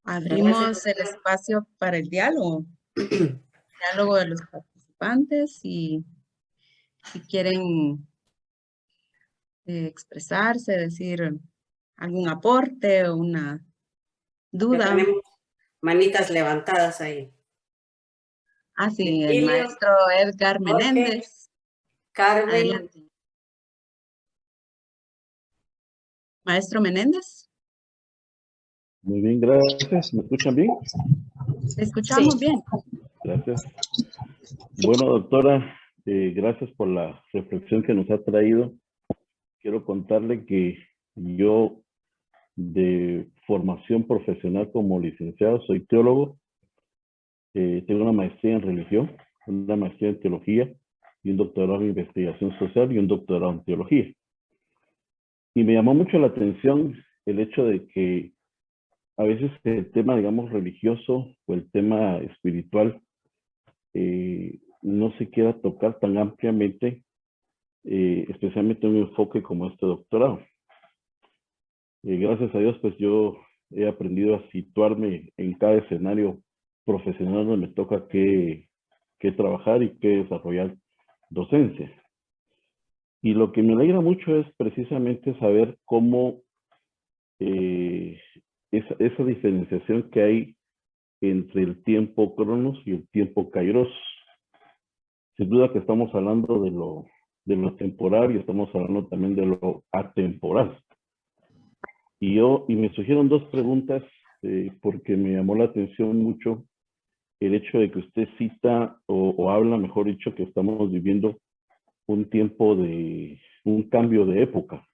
Abrimos el espacio para el diálogo. Diálogo de los participantes y si quieren expresarse, decir algún aporte o una duda. Ya tenemos manitas levantadas ahí. Ah, sí, el Emilio, maestro Edgar Jorge, Menéndez. Carmen. Adelante. Maestro Menéndez. Muy bien, gracias. ¿Me escuchan bien? ¿Le escuchamos bien? Gracias. Bueno, doctora, gracias por la reflexión que nos ha traído. Quiero contarle que yo, de formación profesional como licenciado, soy teólogo. Tengo una maestría en religión, una maestría en teología y un doctorado en investigación social y un doctorado en teología. Y me llamó mucho la atención el hecho de que a veces el tema, digamos, religioso o el tema espiritual no se quiera tocar tan ampliamente, especialmente en un enfoque como este doctorado. Gracias a Dios, pues yo he aprendido a situarme en cada escenario profesional donde me toca que trabajar y que desarrollar docencia. Y lo que me alegra mucho es precisamente saber cómo esa diferenciación que hay entre el tiempo cronos y el tiempo kairos. Sin duda que estamos hablando de lo temporal y estamos hablando también de lo atemporal. Y me surgieron dos preguntas porque me llamó la atención mucho el hecho de que usted cita o habla, mejor dicho, que estamos viviendo un tiempo de un cambio de época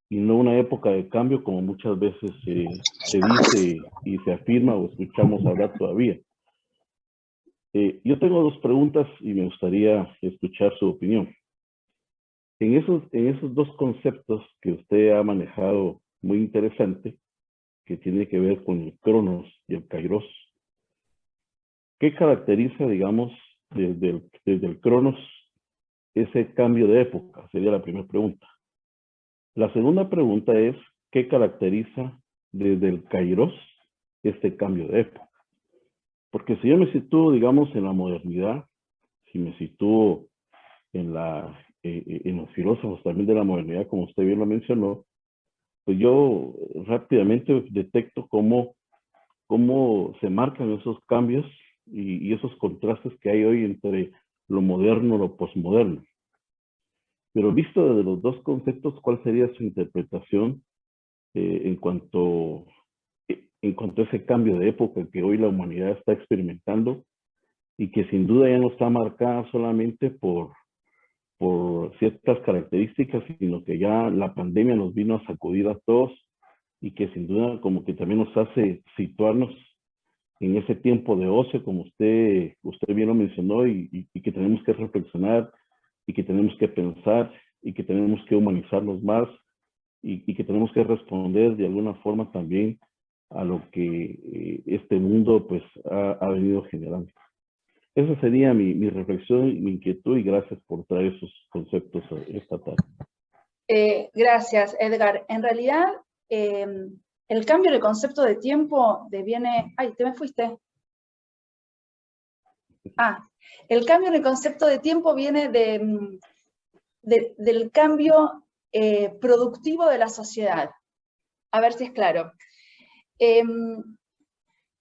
y no una época de cambio como muchas veces se dice y se afirma o escuchamos hablar todavía. Yo tengo dos preguntas y me gustaría escuchar su opinión. En esos dos conceptos que usted ha manejado muy interesante, que tiene que ver con el cronos y el kairos, ¿qué caracteriza, digamos, desde el cronos ese cambio de época? Sería la primera pregunta. La segunda pregunta es, ¿qué caracteriza desde el kairos este cambio de época? Porque si yo me sitúo, digamos, en la modernidad, si me sitúo en los filósofos también de la modernidad, como usted bien lo mencionó, pues yo rápidamente detecto cómo se marcan esos cambios y esos contrastes que hay hoy entre lo moderno y lo posmoderno. Pero visto desde los dos conceptos, ¿cuál sería su interpretación en cuanto a ese cambio de época que hoy la humanidad está experimentando y que sin duda ya no está marcada solamente por ciertas características, sino que ya la pandemia nos vino a sacudir a todos y que sin duda como que también nos hace situarnos en ese tiempo de ocio, como usted bien lo mencionó, y que tenemos que reflexionar y que tenemos que pensar y que tenemos que humanizarnos más y que tenemos que responder de alguna forma también a lo que este mundo pues ha venido generando. Esa sería mi reflexión y mi inquietud, y gracias por traer esos conceptos esta tarde. Gracias, Edgar. En realidad, el cambio del concepto de tiempo deviene... ¡Ay, te me fuiste! El cambio en el concepto de tiempo viene del cambio productivo de la sociedad. A ver si es claro.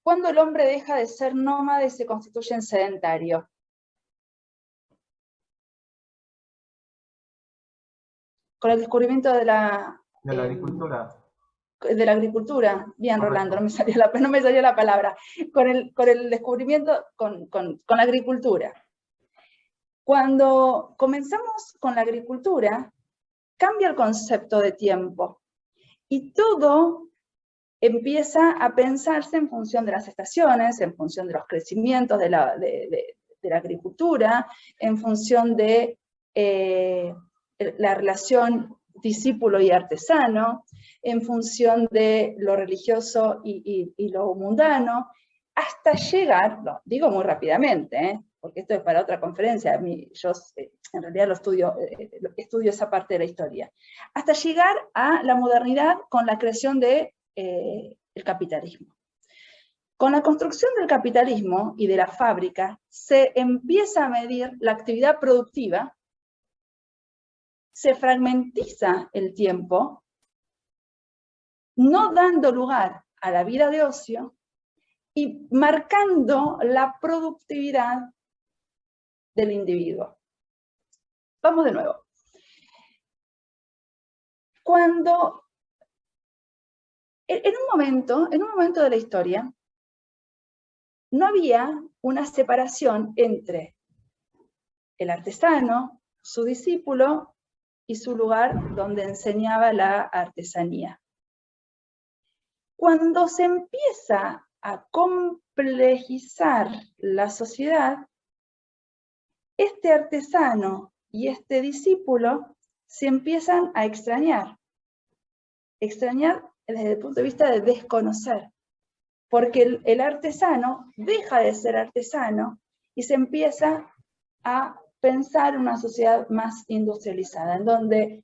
Cuando el hombre deja de ser nómade, se constituye en sedentario. Con el descubrimiento de la agricultura. De la agricultura. Bien, Correcto. Rolando, no me salió la palabra. Con el descubrimiento, con la agricultura. Cuando comenzamos con la agricultura, cambia el concepto de tiempo. Y todo empieza a pensarse en función de las estaciones, en función de los crecimientos de la agricultura, en función de la relación discípulo y artesano, en función de lo religioso y lo mundano, hasta llegar, lo digo muy rápidamente, porque esto es para otra conferencia, yo en realidad estudio esa parte de la historia, hasta llegar a la modernidad con la creación del capitalismo. Con la construcción del capitalismo y de la fábrica, se empieza a medir la actividad productiva, se fragmentiza el tiempo, no dando lugar a la vida de ocio y marcando la productividad del individuo. Vamos de nuevo. Cuando, en un momento de la historia, no había una separación entre el artesano, su discípulo, y su lugar donde enseñaba la artesanía. Cuando se empieza a complejizar la sociedad, este artesano y este discípulo se empiezan a extrañar. Extrañar desde el punto de vista de desconocer, porque el artesano deja de ser artesano y se empieza a pensar en una sociedad más industrializada, en donde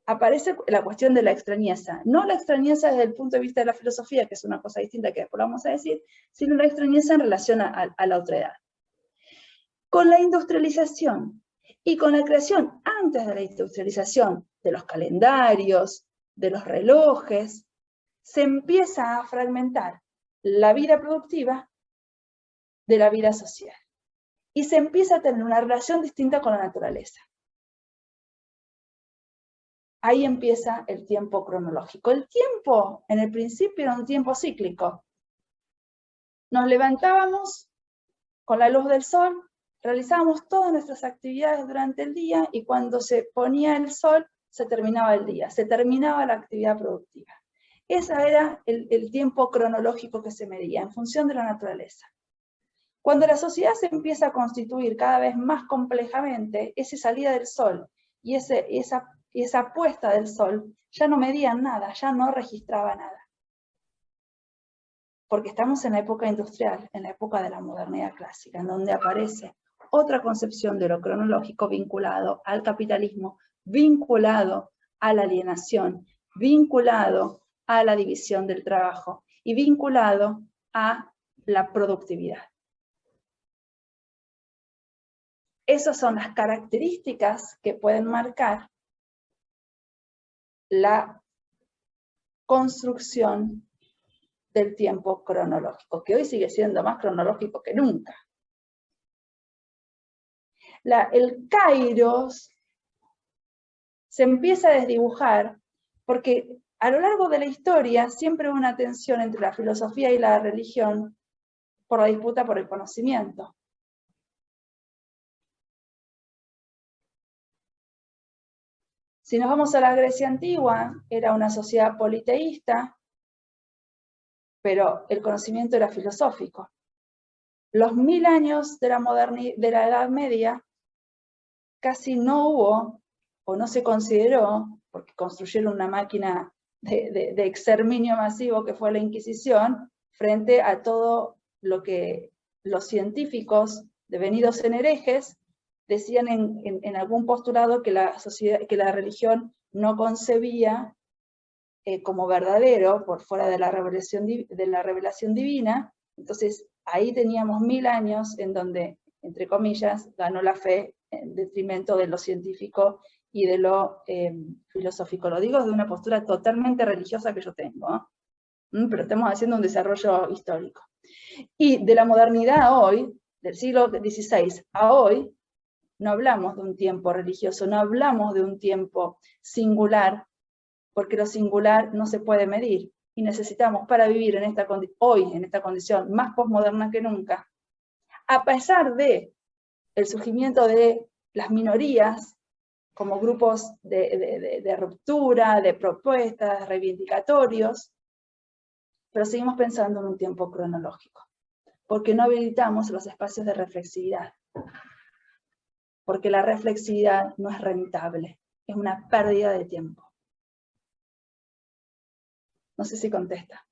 aparece la cuestión de la extrañeza. No la extrañeza desde el punto de vista de la filosofía, que es una cosa distinta que después vamos a decir, sino la extrañeza en relación a la otredad. Con la industrialización y con la creación, antes de la industrialización, de los calendarios, de los relojes, se empieza a fragmentar la vida productiva de la vida social. Y se empieza a tener una relación distinta con la naturaleza. Ahí empieza el tiempo cronológico. El tiempo, en el principio, era un tiempo cíclico. Nos levantábamos con la luz del sol, realizábamos todas nuestras actividades durante el día y cuando se ponía el sol, se terminaba el día, se terminaba la actividad productiva. Ese era el tiempo cronológico que se medía en función de la naturaleza. Cuando la sociedad se empieza a constituir cada vez más complejamente, esa salida del sol y esa puesta del sol ya no medían nada, ya no registraba nada. Porque estamos en la época industrial, en la época de la modernidad clásica, en donde aparece otra concepción de lo cronológico vinculado al capitalismo, vinculado a la alienación, vinculado a la división del trabajo y vinculado a la productividad. Esas son las características que pueden marcar la construcción del tiempo cronológico, que hoy sigue siendo más cronológico que nunca. El kairos se empieza a desdibujar porque a lo largo de la historia siempre hubo una tensión entre la filosofía y la religión por la disputa por el conocimiento. Si nos vamos a la Grecia antigua, era una sociedad politeísta, pero el conocimiento era filosófico. Los 1000 años de la Edad Media, casi no hubo, o no se consideró, porque construyeron una máquina de exterminio masivo que fue la Inquisición, frente a todo lo que los científicos devenidos en herejes decían en algún postulado que la religión no concebía como verdadero por fuera de la revelación divina. Entonces ahí teníamos 1000 años en donde, entre comillas, ganó la fe en detrimento de lo científico y de lo filosófico. Lo digo desde una postura totalmente religiosa que yo tengo, pero estamos haciendo un desarrollo histórico. Y de la modernidad a hoy, del siglo XVI a hoy, no hablamos de un tiempo religioso, no hablamos de un tiempo singular, porque lo singular no se puede medir, y necesitamos para vivir hoy en esta condición más posmoderna que nunca, a pesar de el surgimiento de las minorías como grupos de ruptura, de propuestas, reivindicatorios, pero seguimos pensando en un tiempo cronológico, porque no habilitamos los espacios de reflexividad, porque la reflexividad no es rentable, es una pérdida de tiempo. No sé si contesta.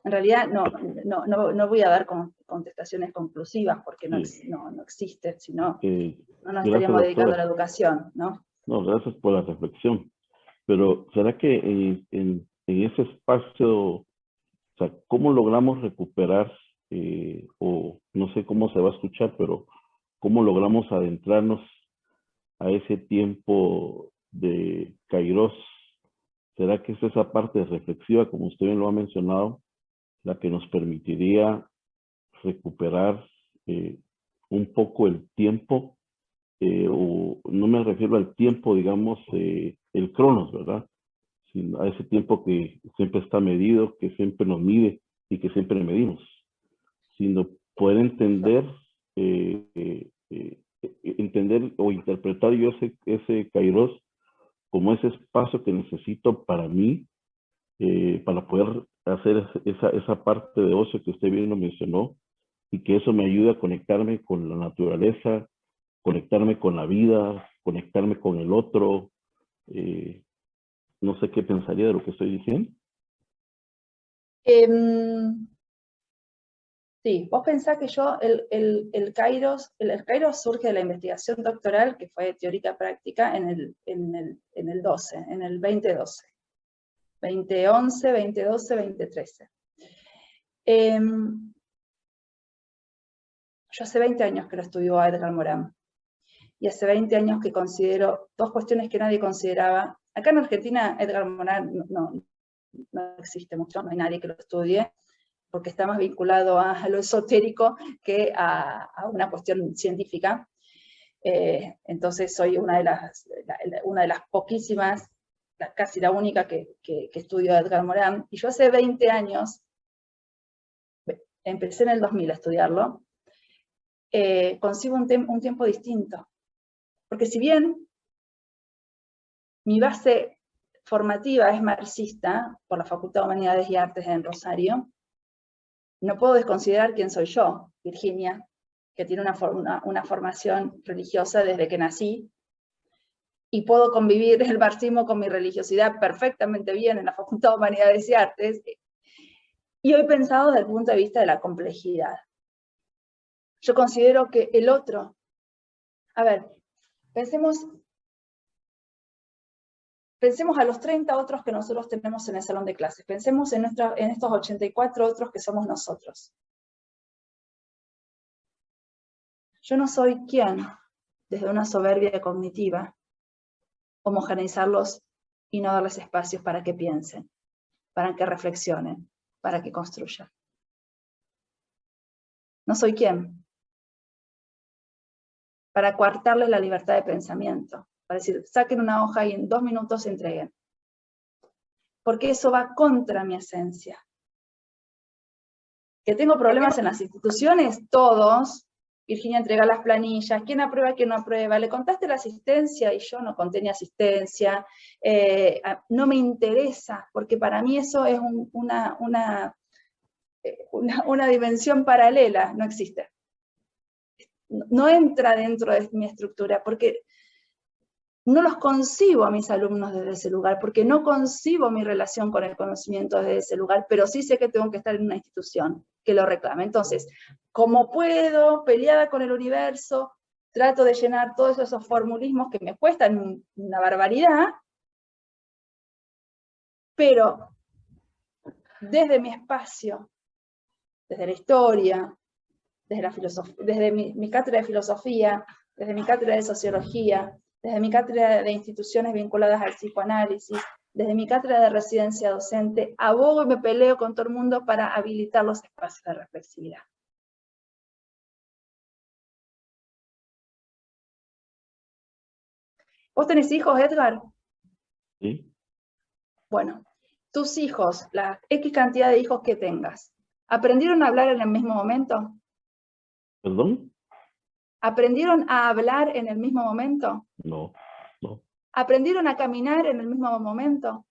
En realidad no voy a dar contestaciones conclusivas porque no existen, sino no nos estaríamos dedicando a la educación, ¿no? No, gracias por la reflexión. Pero ¿será que en ese espacio, o sea, cómo logramos recuperar, o no sé cómo se va a escuchar, pero cómo logramos adentrarnos a ese tiempo de Kairos? ¿Será que es esa parte reflexiva, como usted bien lo ha mencionado, la que nos permitiría recuperar un poco el tiempo? O no me refiero al tiempo, digamos, el cronos, ¿verdad? Sino a ese tiempo que siempre está medido, que siempre nos mide y que siempre medimos. Sino poder entender o interpretar yo ese Kairos como ese espacio que necesito para mí, para poder hacer esa parte de ocio que usted bien lo mencionó, y que eso me ayuda a conectarme con la naturaleza, conectarme con la vida, conectarme con el otro. No sé qué pensaría de lo que estoy diciendo. Sí, vos pensás que yo, el Kairos surge de la investigación doctoral, que fue teórica práctica, en el 12, en el 2012. 2011, 2012, 2013. Yo hace 20 años que lo estudio a Edgar Morin, y hace 20 años que considero dos cuestiones que nadie consideraba. Acá en Argentina Edgar Morin no existe mucho, no hay nadie que lo estudie, porque está más vinculado a lo esotérico que a una cuestión científica. Entonces soy una de las poquísimas, casi la única que estudio a Edgar Morin, y yo hace 20 años, empecé en el 2000 a estudiarlo, concibo un tiempo distinto. Porque si bien mi base formativa es marxista, por la Facultad de Humanidades y Artes en Rosario, no puedo desconsiderar quién soy yo, Virginia, que tiene una formación religiosa desde que nací, y puedo convivir el marxismo con mi religiosidad perfectamente bien en la Facultad de Humanidades y Artes, y hoy pensado desde el punto de vista de la complejidad. Yo considero que el otro, a ver, pensemos a los 30 otros que nosotros tenemos en el salón de clases, pensemos en estos 84 otros que somos nosotros. Yo no soy quien, desde una soberbia cognitiva, homogeneizarlos y no darles espacios para que piensen, para que reflexionen, para que construyan. No soy quien para coartarles la libertad de pensamiento, para decir, saquen una hoja y en 2 minutos entreguen. Porque eso va contra mi esencia. Que tengo problemas en las instituciones, todos. Virginia entrega las planillas, ¿quién aprueba, quién no aprueba? Le contaste la asistencia y yo no conté ni asistencia. No me interesa, porque para mí eso es una dimensión paralela, no existe. No entra dentro de mi estructura, porque No los concibo a mis alumnos desde ese lugar, porque no concibo mi relación con el conocimiento desde ese lugar, pero sí sé que tengo que estar en una institución que lo reclame. Entonces, como puedo, peleada con el universo, trato de llenar todos esos formulismos que me cuestan una barbaridad, pero desde mi espacio, desde la historia, desde la filosofía, desde mi cátedra de filosofía, desde mi cátedra de sociología, desde mi cátedra de instituciones vinculadas al psicoanálisis, desde mi cátedra de residencia docente, abogo y me peleo con todo el mundo para habilitar los espacios de reflexividad. ¿Vos tenés hijos, Edgar? ¿Sí? Bueno, tus hijos, la X cantidad de hijos que tengas, ¿aprendieron a hablar en el mismo momento? ¿Perdón? ¿Aprendieron a hablar en el mismo momento? No, no. ¿Aprendieron a caminar en el mismo momento?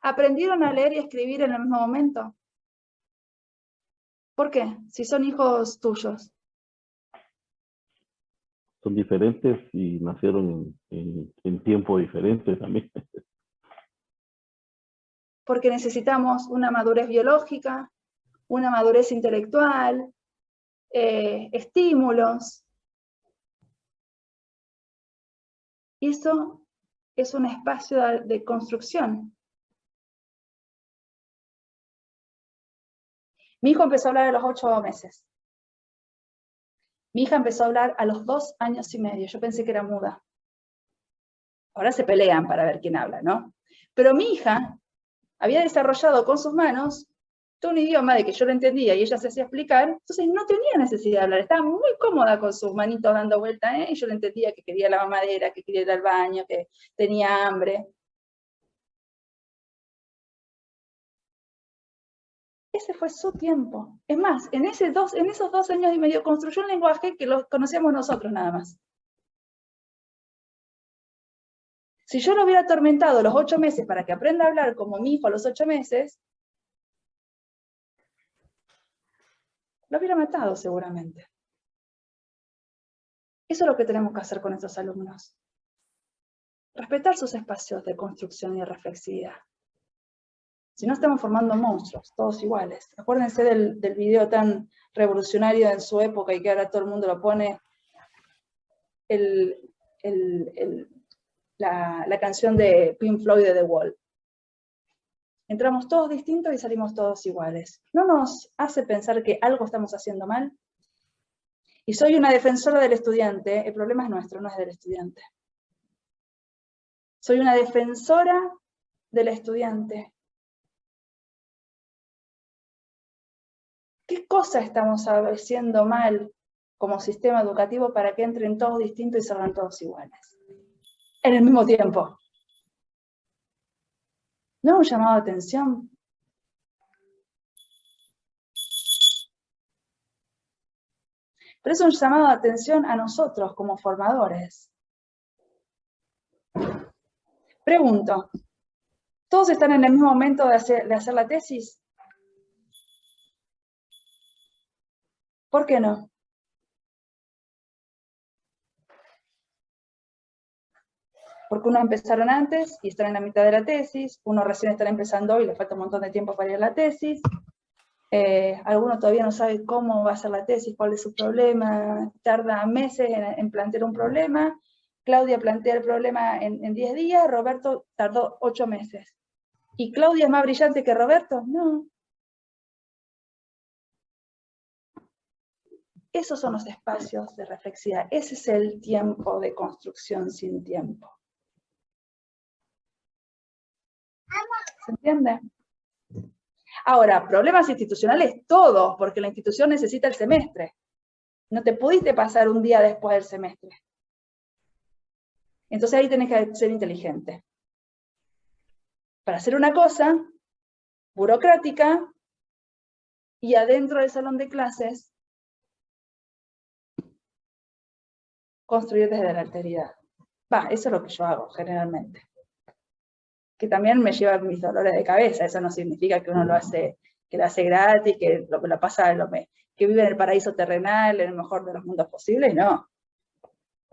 ¿Aprendieron a leer y escribir en el mismo momento? ¿Por qué? Si son hijos tuyos. Son diferentes y nacieron en tiempo diferente también. Porque necesitamos una madurez biológica, una madurez intelectual, estímulos. Y eso es un espacio de construcción. Mi hijo empezó a hablar a los 8 meses. Mi hija empezó a hablar a los 2 años y medio. Yo pensé que era muda. Ahora se pelean para ver quién habla, ¿no? Pero mi hija había desarrollado con sus manos todo un idioma de que yo lo entendía y ella se hacía explicar, entonces no tenía necesidad de hablar, estaba muy cómoda con sus manitos dando vueltas, y yo lo entendía que quería la mamadera, que quería ir al baño, que tenía hambre. Ese fue su tiempo. Es más, en esos 2 años y medio construyó un lenguaje que lo conocíamos nosotros nada más. Si yo lo hubiera atormentado los 8 meses para que aprenda a hablar como mi hijo a los 8 meses, lo hubiera matado seguramente. Eso es lo que tenemos que hacer con estos alumnos. Respetar sus espacios de construcción y de reflexividad. Si no, estamos formando monstruos, todos iguales. Acuérdense del video tan revolucionario en su época y que ahora todo el mundo lo pone, la canción de Pink Floyd de The Wall. Entramos todos distintos y salimos todos iguales. ¿No nos hace pensar que algo estamos haciendo mal? Y soy una defensora del estudiante, el problema es nuestro, no es del estudiante. Soy una defensora del estudiante. ¿Qué cosa estamos haciendo mal como sistema educativo para que entren todos distintos y salgan todos iguales? En el mismo tiempo. ¿No es un llamado de atención? Pero es un llamado de atención a nosotros como formadores. Pregunto, ¿todos están en el mismo momento de hacer la tesis? ¿Por qué no? Porque unos empezaron antes y están en la mitad de la tesis, unos recién están empezando hoy y les falta un montón de tiempo para ir a la tesis, alguno todavía no sabe cómo va a ser la tesis, cuál es su problema, tarda meses en plantear un problema, Claudia plantea el problema en 10 días, Roberto tardó 8 meses. ¿Y Claudia es más brillante que Roberto? No. Esos son los espacios de reflexividad, ese es el tiempo de construcción sin tiempo. ¿Se entiende? Ahora, problemas institucionales todos, porque la institución necesita el semestre. No te pudiste pasar un día después del semestre. Entonces ahí tenés que ser inteligente. Para hacer una cosa burocrática y adentro del salón de clases construir desde la alteridad. Eso es lo que yo hago generalmente. Que también me lleva mis dolores de cabeza, eso no significa que uno lo hace gratis, que lo pasa, que vive en el paraíso terrenal, en el mejor de los mundos posibles, no.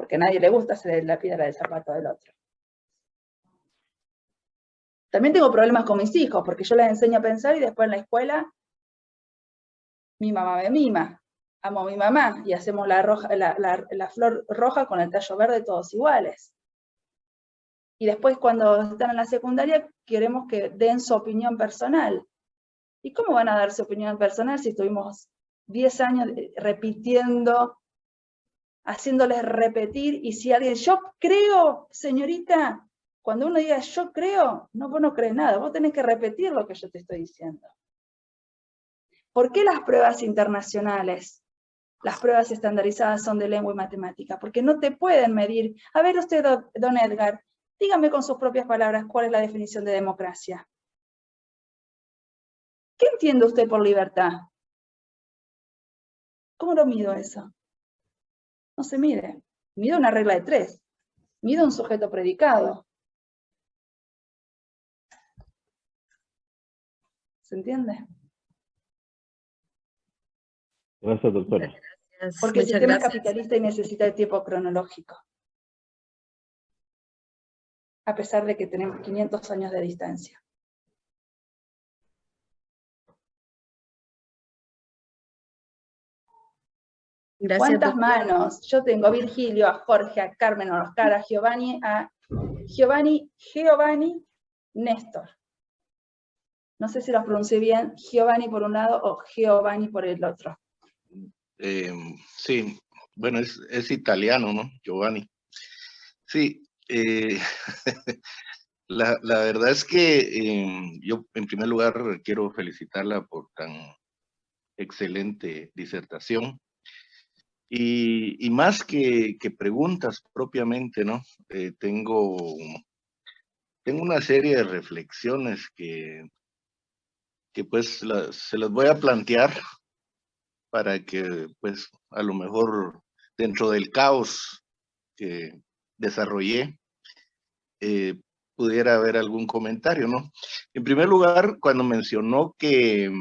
porque a nadie le gusta ser la piedra del zapato del otro. También tengo problemas con mis hijos, porque yo les enseño a pensar y después en la escuela mi mamá me mima. Amo a mi mamá y hacemos la flor roja con el tallo verde todos iguales. Y después cuando están en la secundaria queremos que den su opinión personal. ¿Y cómo van a dar su opinión personal si estuvimos 10 años repitiendo, haciéndoles repetir? Y si alguien, yo creo, señorita, cuando uno diga yo creo, no, vos no crees nada, vos tenés que repetir lo que yo te estoy diciendo. ¿Por qué las pruebas internacionales, las pruebas estandarizadas son de lengua y matemática? Porque no te pueden medir. A ver usted, don Edgar, dígame con sus propias palabras cuál es la definición de democracia. ¿Qué entiende usted por libertad? ¿Cómo lo mido eso? No se mide. Mido una regla de 3. Mido un sujeto predicado. ¿Se entiende? Gracias, doctora. Gracias. Porque el Muchas sistema es gracias. capitalista y necesita el tiempo cronológico. A pesar de que tenemos 500 años de distancia. Gracias, ¿Cuántas doctora. manos? Yo tengo a Virgilio, a Jorge, a Carmen, a Oscar, a Giovanni, Néstor. No sé si los pronuncié bien, Giovanni por un lado o Giovanni por el otro. Sí, bueno, es italiano, ¿no? Giovanni. Sí, la verdad es que yo en primer lugar quiero felicitarla por tan excelente disertación. Y más que preguntas propiamente, ¿no? Tengo una serie de reflexiones que pues se las voy a plantear para que pues a lo mejor dentro del caos que desarrollé pudiera haber algún comentario, ¿no? En primer lugar, cuando mencionó que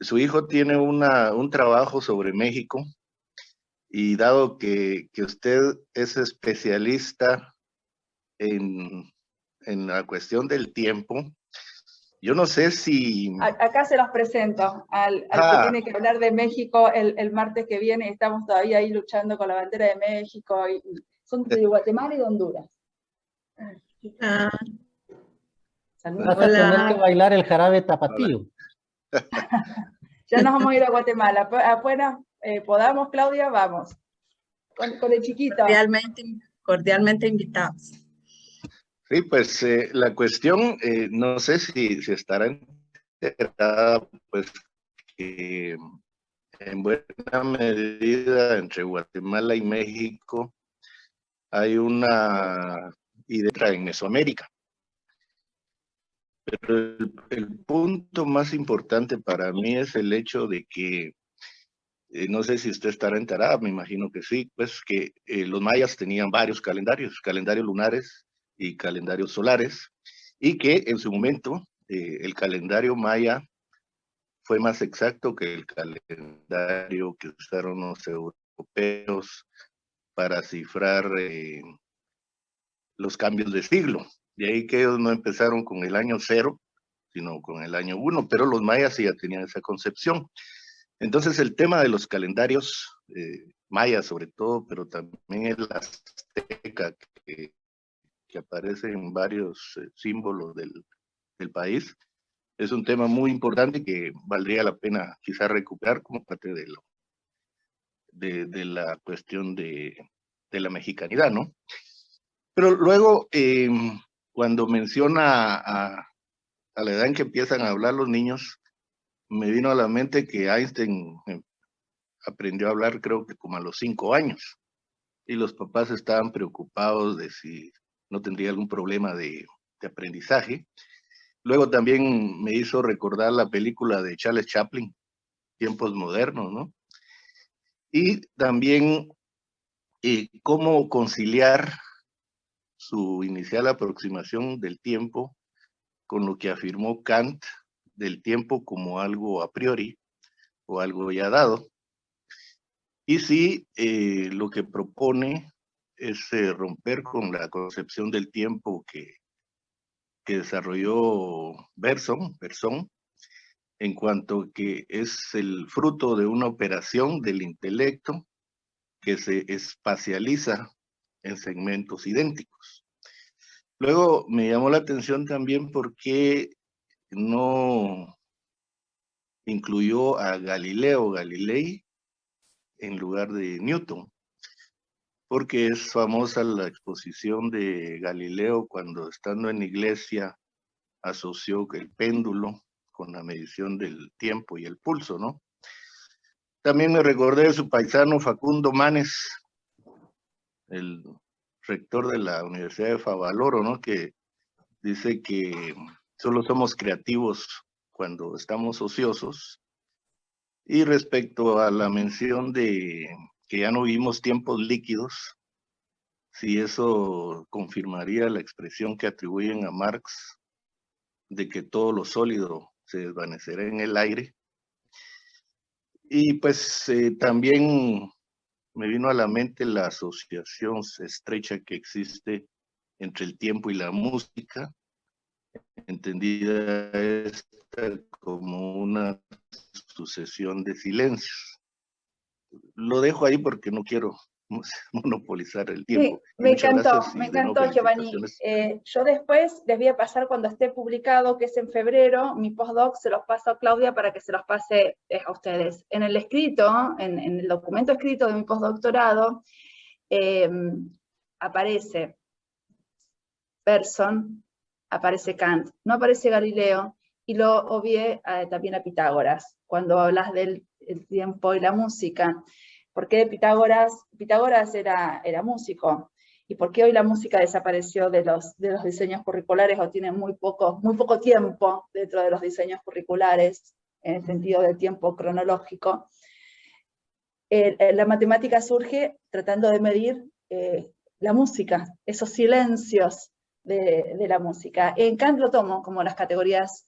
su hijo tiene un trabajo sobre México, y dado que usted es especialista en la cuestión del tiempo, yo no sé si... Acá se los presento al que tiene que hablar de México el martes que viene. Estamos todavía ahí luchando con la bandera de México. Y son de Guatemala y de Honduras. Vas a tener que bailar el jarabe tapatío. Ya nos vamos a ir a Guatemala. Apenas podamos, Claudia, vamos. Con el chiquito. Cordialmente invitados. Sí, pues la cuestión, no sé si estará enterada, pues que en buena medida entre Guatemala y México hay una idea en Mesoamérica. Pero el punto más importante para mí es el hecho de que, no sé si usted estará enterada, me imagino que sí, pues que los mayas tenían varios calendarios lunares y calendarios solares, y que en su momento el calendario maya fue más exacto que el calendario que usaron los europeos para cifrar los cambios de siglo. De ahí que ellos no empezaron con el año 0, sino con el año 1, pero los mayas ya tenían esa concepción. Entonces el tema de los calendarios mayas sobre todo, pero también el azteca que aparece en varios símbolos del país, es un tema muy importante que valdría la pena quizás recuperar como parte de la cuestión de la mexicanidad, ¿no? Pero luego, cuando menciona a la edad en que empiezan a hablar los niños, me vino a la mente que Einstein aprendió a hablar creo que como a los 5 años, y los papás estaban preocupados de si no tendría algún problema de aprendizaje. Luego también me hizo recordar la película de Charles Chaplin, Tiempos Modernos, ¿no? Y también cómo conciliar su inicial aproximación del tiempo con lo que afirmó Kant del tiempo como algo a priori o algo ya dado. Y sí, lo que propone es romper con la concepción del tiempo que desarrolló Bergson, en cuanto que es el fruto de una operación del intelecto que se espacializa en segmentos idénticos. Luego me llamó la atención también porque no incluyó a Galileo Galilei en lugar de Newton, porque es famosa la exposición de Galileo cuando, estando en iglesia, asoció el péndulo con la medición del tiempo y el pulso, ¿no? También me recordé de su paisano Facundo Manes, el rector de la Universidad de Favaloro, ¿no? Que dice que solo somos creativos cuando estamos ociosos. Y respecto a la mención de que ya no vivimos tiempos líquidos, si eso confirmaría la expresión que atribuyen a Marx de que todo lo sólido se desvanecerá en el aire. Y pues también me vino a la mente la asociación estrecha que existe entre el tiempo y la música, entendida esta como una sucesión de silencios. Lo dejo ahí porque no quiero monopolizar el tiempo. Sí, me encantó, Giovanni. Yo después les voy a pasar cuando esté publicado, que es en febrero, mi postdoc se los paso a Claudia para que se los pase a ustedes. En el escrito, en el documento escrito de mi postdoctorado, aparece Bergson, aparece Kant, no aparece Galileo, y lo obvié también a Pitágoras, cuando hablas del tiempo y la música. ¿Por qué Pitágoras? Pitágoras era músico. ¿Y por qué hoy la música desapareció de los diseños curriculares o tiene muy poco tiempo dentro de los diseños curriculares, en el sentido del tiempo cronológico? La matemática surge tratando de medir la música, esos silencios de la música. En Kant lo tomo como las categorías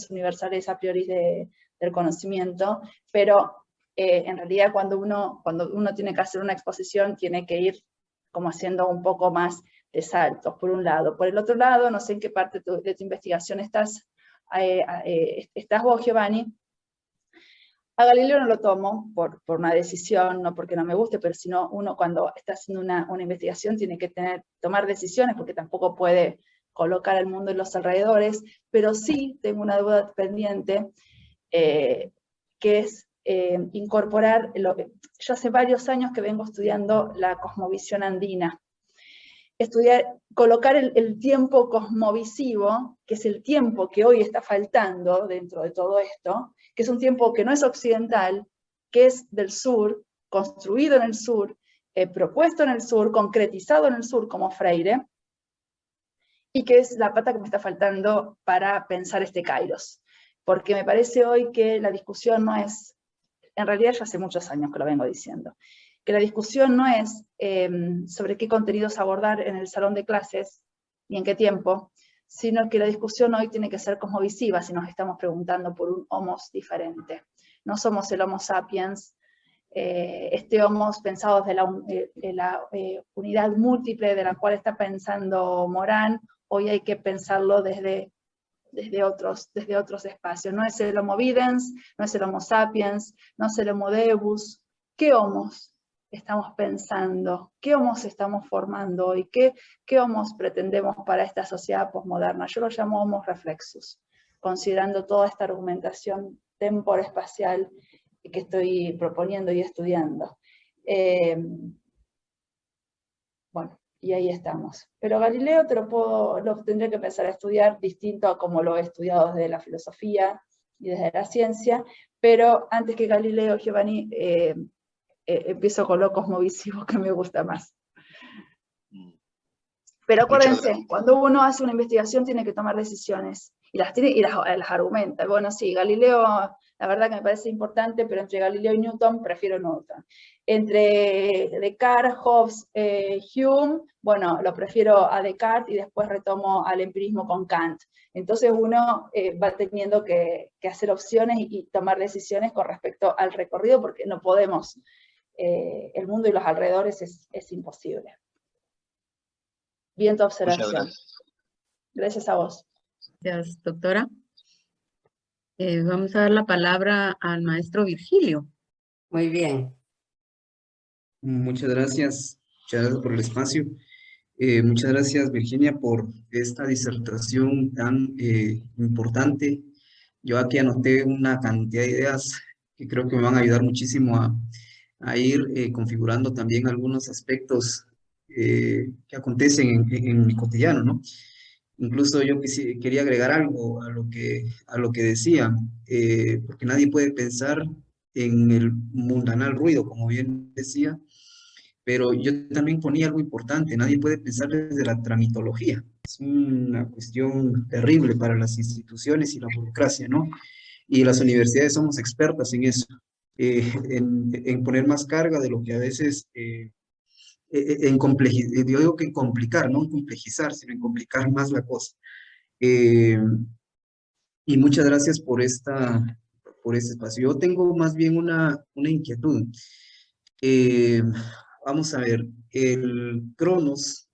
universales a priori del conocimiento, pero en realidad cuando uno tiene que hacer una exposición tiene que ir como haciendo un poco más de saltos, por un lado. Por el otro lado, no sé en qué parte de tu investigación estás vos, Giovanni. A Galileo no lo tomo por una decisión, no porque no me guste, pero sino uno cuando está haciendo una investigación tiene que tomar decisiones, porque tampoco puede colocar al mundo en los alrededores, pero sí tengo una deuda pendiente, que es incorporar, yo hace varios años que vengo estudiando la cosmovisión andina, colocar el tiempo cosmovisivo, que es el tiempo que hoy está faltando dentro de todo esto, que es un tiempo que no es occidental, que es del sur, construido en el sur, propuesto en el sur, concretizado en el sur como Freire, y que es la pata que me está faltando para pensar este Kairos. Porque me parece hoy que la discusión no es, en realidad ya hace muchos años que lo vengo diciendo, que la discusión no es sobre qué contenidos abordar en el salón de clases y en qué tiempo, sino que la discusión hoy tiene que ser cosmovisiva si nos estamos preguntando por un homos diferente. No somos el homo sapiens, este homos pensado desde la unidad múltiple de la cual está pensando Morán, hoy hay que pensarlo desde otros espacios. No es el homo videns, no es el homo sapiens, no es el homo deus. ¿Qué homos estamos pensando? ¿Qué homos estamos formando hoy? ¿Qué homos pretendemos para esta sociedad posmoderna? Yo lo llamo homos reflexus, considerando toda esta argumentación temporoespacial que estoy proponiendo y estudiando. Bueno, y ahí estamos. Pero Galileo lo tendré que empezar a estudiar distinto a como lo he estudiado desde la filosofía y desde la ciencia, pero antes que Galileo, Giovanni, empiezo con lo cosmovisivo, que me gusta más. Pero acuérdense, cuando uno hace una investigación tiene que tomar decisiones, y las argumenta. Bueno, sí, Galileo, la verdad que me parece importante, pero entre Galileo y Newton, prefiero Newton. Entre Descartes, Hobbes, Hume, bueno, lo prefiero a Descartes y después retomo al empirismo con Kant. Entonces uno va teniendo que hacer opciones y tomar decisiones con respecto al recorrido, porque no podemos el mundo y los alrededores es imposible. Bien tu observación. Muchas gracias. Gracias a vos. Gracias, doctora. Vamos a dar la palabra al maestro Virgilio. Muy bien. Muchas gracias por el espacio. Muchas gracias, Virginia, por esta disertación tan importante. Yo aquí anoté una cantidad de ideas que creo que me van a ayudar muchísimo a ir configurando también algunos aspectos que acontecen en mi cotidiano, ¿no? Incluso yo quería agregar algo a lo que decía, porque nadie puede pensar en el mundanal ruido, como bien decía, pero yo también ponía algo importante, nadie puede pensar desde la tramitología. Es una cuestión terrible para las instituciones y la burocracia, ¿no? Y las universidades somos expertas en eso, en poner más carga de lo que a veces, yo digo que en complicar, no en complejizar, sino en complicar más la cosa. Y muchas gracias por este espacio. Yo tengo más bien una inquietud. Vamos a ver, el Cronos,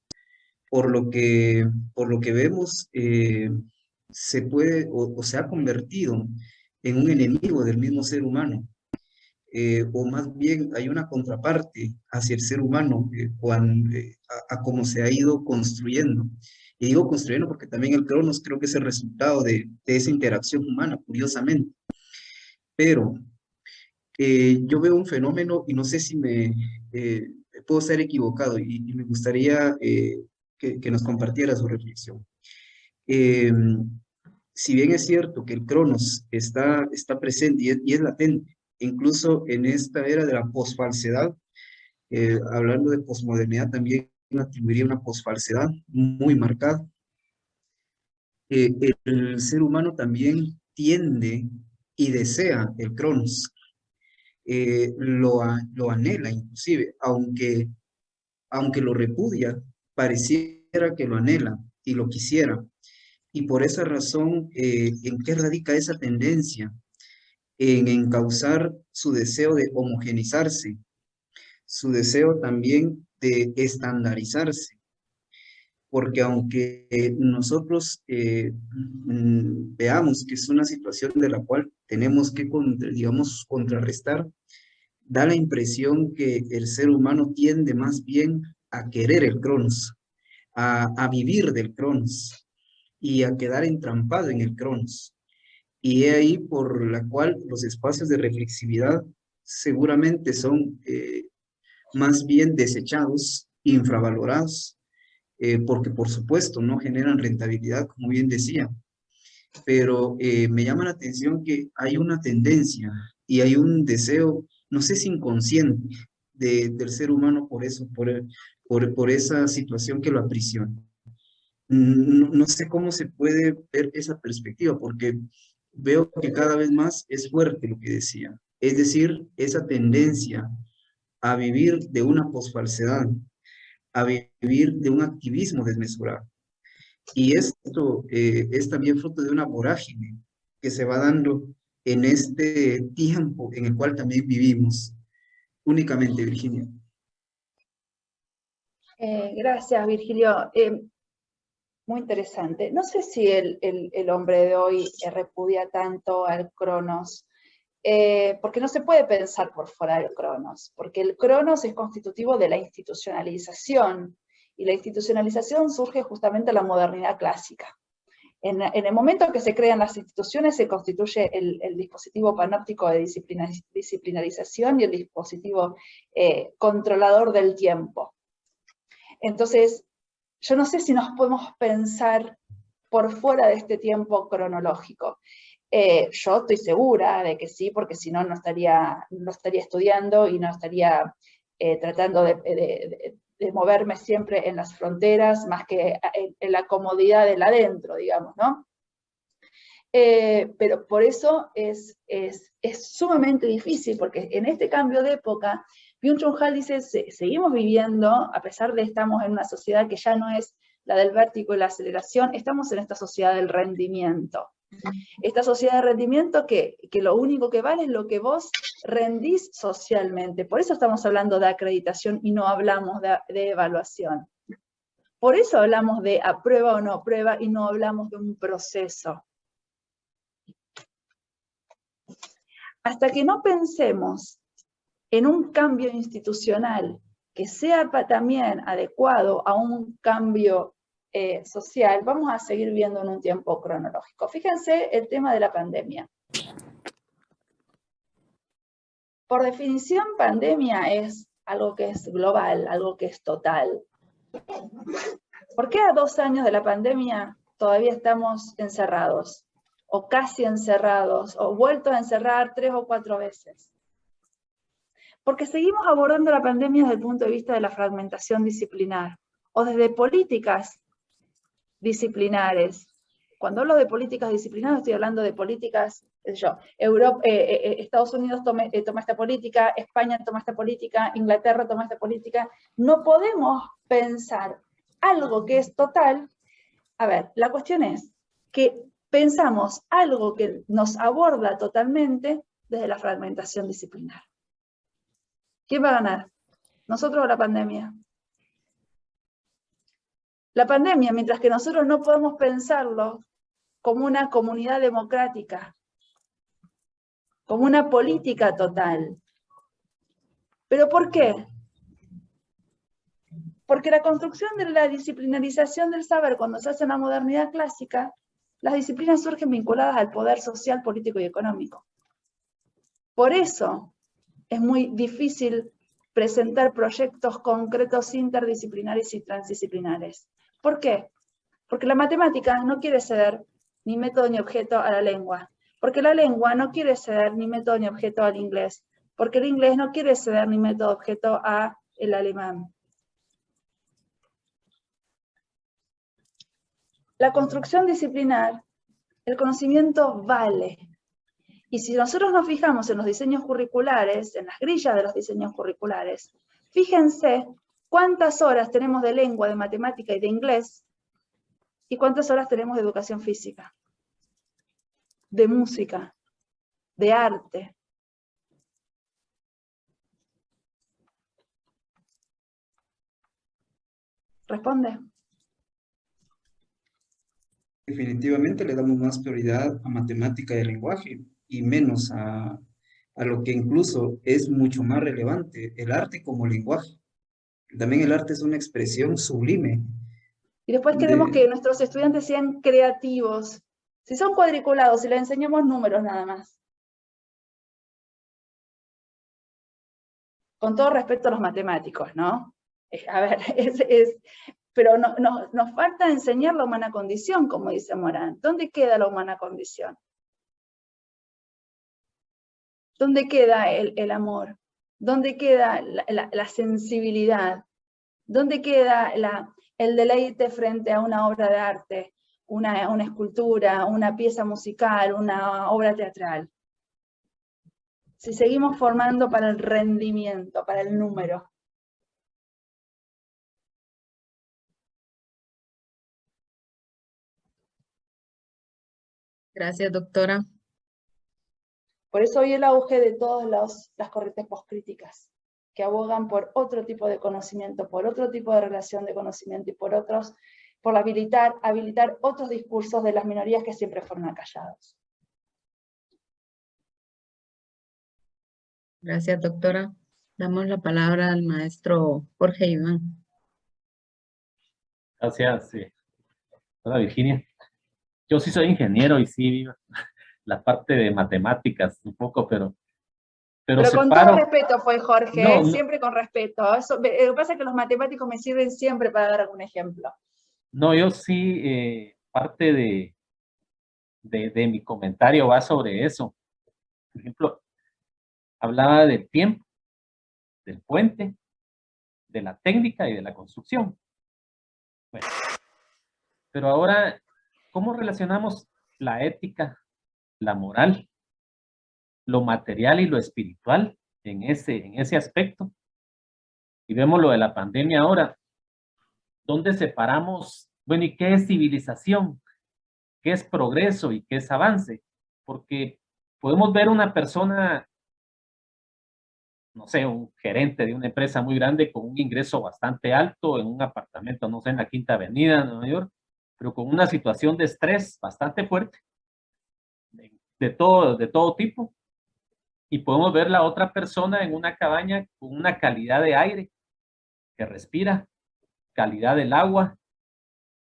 por lo que vemos, se puede o se ha convertido en un enemigo del mismo ser humano. O más bien hay una contraparte hacia el ser humano a cómo se ha ido construyendo. Y digo construyendo porque también el Cronos creo que es el resultado de esa interacción humana, curiosamente. Pero yo veo un fenómeno y no sé si puedo ser equivocado y me gustaría que nos compartiera su reflexión. Si bien es cierto que el Cronos está presente y es latente, incluso en esta era de la posfalsedad, hablando de posmodernidad, también atribuiría una posfalsedad muy marcada. El ser humano también tiende y desea el Cronos. Lo anhela inclusive, aunque lo repudia, pareciera que lo anhela y lo quisiera. Y por esa razón, ¿en qué radica esa tendencia? En encauzar su deseo de homogenizarse, su deseo también de estandarizarse. Porque aunque nosotros veamos que es una situación de la cual tenemos que, digamos, contrarrestar, da la impresión que el ser humano tiende más bien a querer el Cronos, a vivir del Cronos y a quedar entrampado en el Cronos. Y es ahí por la cual los espacios de reflexividad seguramente son más bien desechados, infravalorados, porque por supuesto no generan rentabilidad, como bien decía. Pero me llama la atención que hay una tendencia y hay un deseo, no sé si inconsciente, del ser humano por eso, por esa situación que lo aprisiona. No sé cómo se puede ver esa perspectiva, porque veo que cada vez más es fuerte lo que decía. Es decir, esa tendencia a vivir de una posfalsedad, a vivir de un activismo desmesurado. Y esto es también fruto de una vorágine que se va dando en este tiempo en el cual también vivimos. Únicamente, Virginia. Gracias, Virgilio. Muy interesante. No sé si el hombre de hoy repudia tanto al Cronos, porque no se puede pensar por fuera del Cronos, porque el Cronos es constitutivo de la institucionalización, y la institucionalización surge justamente en la modernidad clásica. En el momento que se crean las instituciones se constituye el dispositivo panóptico de disciplinarización y el dispositivo controlador del tiempo. Entonces, yo no sé si nos podemos pensar por fuera de este tiempo cronológico. Yo estoy segura de que sí, porque si no, no estaría estudiando y no estaría tratando de moverme siempre en las fronteras, más que en la comodidad del adentro, digamos, ¿no? Pero por eso es sumamente difícil, porque en este cambio de época, Byung-Chul Han dice, seguimos viviendo, a pesar de que estamos en una sociedad que ya no es la del vértigo y la aceleración, estamos en esta sociedad del rendimiento. Esta sociedad de rendimiento que lo único que vale es lo que vos rendís socialmente. Por eso estamos hablando de acreditación y no hablamos de evaluación. Por eso hablamos de aprueba o no aprueba y no hablamos de un proceso. Hasta que no pensemos en un cambio institucional que sea también adecuado a un cambio social, vamos a seguir viendo en un tiempo cronológico. Fíjense el tema de la pandemia. Por definición, pandemia es algo que es global, algo que es total. ¿Por qué a 2 años de la pandemia todavía estamos encerrados? O casi encerrados, o vueltos a encerrar 3 o 4 veces. Porque seguimos abordando la pandemia desde el punto de vista de la fragmentación disciplinar, o desde políticas disciplinares. Cuando hablo de políticas disciplinares, estoy hablando de políticas, Estados Unidos toma esta política, España toma esta política, Inglaterra toma esta política. No podemos pensar algo que es total. A ver, la cuestión es que pensamos algo que nos aborda totalmente desde la fragmentación disciplinar. ¿Quién va a ganar? ¿Nosotros o la pandemia? La pandemia, mientras que nosotros no podemos pensarlo como una comunidad democrática, como una política total. ¿Pero por qué? Porque la construcción de la disciplinarización del saber, cuando se hace en la modernidad clásica, las disciplinas surgen vinculadas al poder social, político y económico. Por eso es muy difícil presentar proyectos concretos interdisciplinares y transdisciplinares. ¿Por qué? Porque la matemática no quiere ceder ni método ni objeto a la lengua. Porque la lengua no quiere ceder ni método ni objeto al inglés. Porque el inglés no quiere ceder ni método objeto al alemán. La construcción disciplinar, el conocimiento vale. Y si nosotros nos fijamos en los diseños curriculares, en las grillas de los diseños curriculares, fíjense cuántas horas tenemos de lengua, de matemática y de inglés, y cuántas horas tenemos de educación física, de música, de arte. ¿Responde? Definitivamente le damos más prioridad a matemática y al lenguaje y menos a lo que incluso es mucho más relevante, el arte como lenguaje. También el arte es una expresión sublime. Y después queremos que nuestros estudiantes sean creativos. Si son cuadriculados, si les enseñamos números nada más. Con todo respeto a los matemáticos, ¿no? A ver, pero nos falta enseñar la humana condición, como dice Morán. ¿Dónde queda la humana condición? ¿Dónde queda el amor? ¿Dónde queda la sensibilidad? ¿Dónde queda el deleite frente a una obra de arte, una escultura, una pieza musical, una obra teatral? Si seguimos formando para el rendimiento, para el número. Gracias, doctora. Por eso hoy el auge de todas las corrientes postcríticas, que abogan por otro tipo de conocimiento, por otro tipo de relación de conocimiento y por habilitar otros discursos de las minorías que siempre fueron acallados. Gracias, doctora. Damos la palabra al maestro Jorge Iván. Gracias, hola Virginia. Yo sí soy ingeniero y sí vivo la parte de matemáticas un poco, pero con todo respeto fue Jorge, no, siempre con respeto. Lo que pasa es que los matemáticos me sirven siempre para dar algún ejemplo. No, yo sí, parte de mi comentario va sobre eso. Por ejemplo, hablaba del tiempo, del puente, de la técnica y de la construcción. Bueno, pero ahora, ¿cómo relacionamos la ética, la moral, lo material y lo espiritual en ese aspecto? Y vemos lo de la pandemia ahora. ¿Dónde separamos? Bueno, ¿y qué es civilización? qué es progreso y qué es avance, porque podemos ver una persona, no sé, un gerente de una empresa muy grande con un ingreso bastante alto en un apartamento, no sé, en la Quinta Avenida de Nueva York, pero con una situación de estrés bastante fuerte, de todo tipo. Y podemos ver la otra persona en una cabaña con una calidad de aire que respira, calidad del agua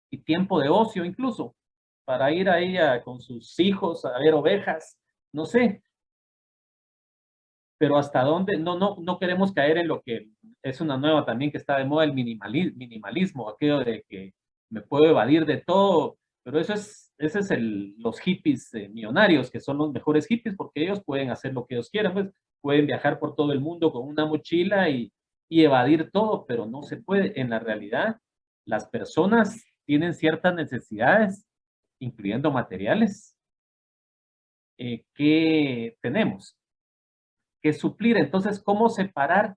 y tiempo de ocio incluso, para ir a ella con sus hijos a ver ovejas, no sé. Pero hasta dónde, no queremos caer en lo que es una nueva también que está de moda, el minimalismo, aquello de que me puedo evadir de todo, pero ese es los hippies millonarios, que son los mejores hippies, porque ellos pueden hacer lo que ellos quieran, pues pueden viajar por todo el mundo con una mochila y evadir todo, pero no se puede. En la realidad, las personas tienen ciertas necesidades, incluyendo materiales, que tenemos que suplir. Entonces, ¿cómo separar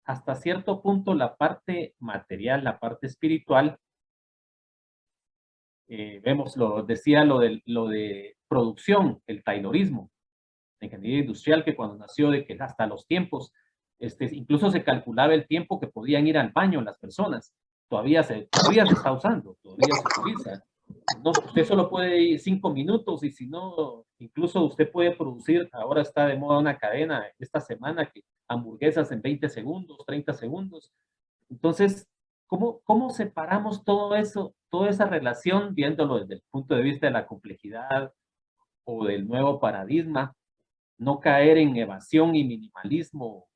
hasta cierto punto la parte material, la parte espiritual? Decía lo de producción, el taylorismo, la ingeniería industrial, que cuando nació, de que hasta los tiempos, incluso se calculaba el tiempo que podían ir al baño las personas. Todavía se está usando, todavía se utiliza. No, usted solo puede ir 5 minutos y si no, incluso usted puede producir, ahora está de moda una cadena esta semana que hamburguesas en 20 segundos, 30 segundos. Entonces, ¿cómo separamos todo eso, toda esa relación, viéndolo desde el punto de vista de la complejidad o del nuevo paradigma? No caer en evasión y minimalismo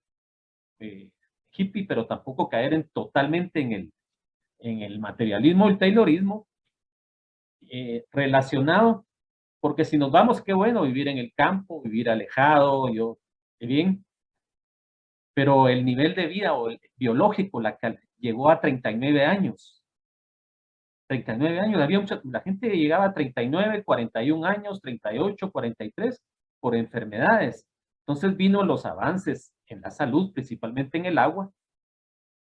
hippie, pero tampoco caer totalmente en el materialismo, el taylorismo, relacionado, porque si nos vamos, qué bueno vivir en el campo, vivir alejado, bien, pero el nivel de vida o el biológico llegó a 39 años. 39 años, la gente llegaba a 39, 41 años, 38, 43, por enfermedades. Entonces vino los avances en la salud, principalmente en el agua,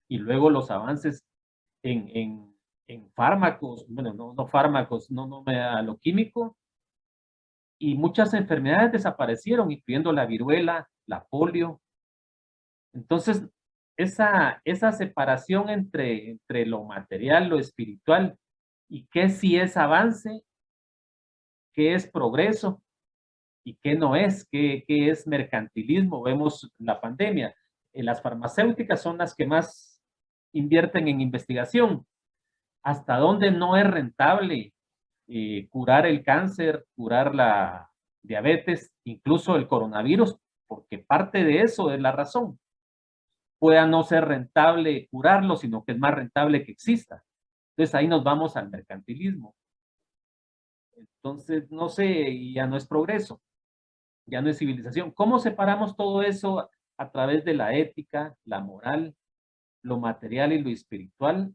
y luego los avances en fármacos, bueno, no fármacos, no a lo químico, y muchas enfermedades desaparecieron, incluyendo la viruela, la polio. Entonces, esa separación entre lo material, lo espiritual, y qué sí es avance, qué es progreso, y qué no es, qué es mercantilismo. Vemos la pandemia. Las farmacéuticas son las que más invierten en investigación. ¿Hasta dónde no es rentable curar el cáncer, curar la diabetes, incluso el coronavirus? Porque parte de eso es la razón. Pueda no ser rentable curarlo, sino que es más rentable que exista. Entonces ahí nos vamos al mercantilismo. Entonces, no sé, ya no es progreso, ya no es civilización. ¿Cómo separamos todo eso a través de la ética, la moral, lo material y lo espiritual?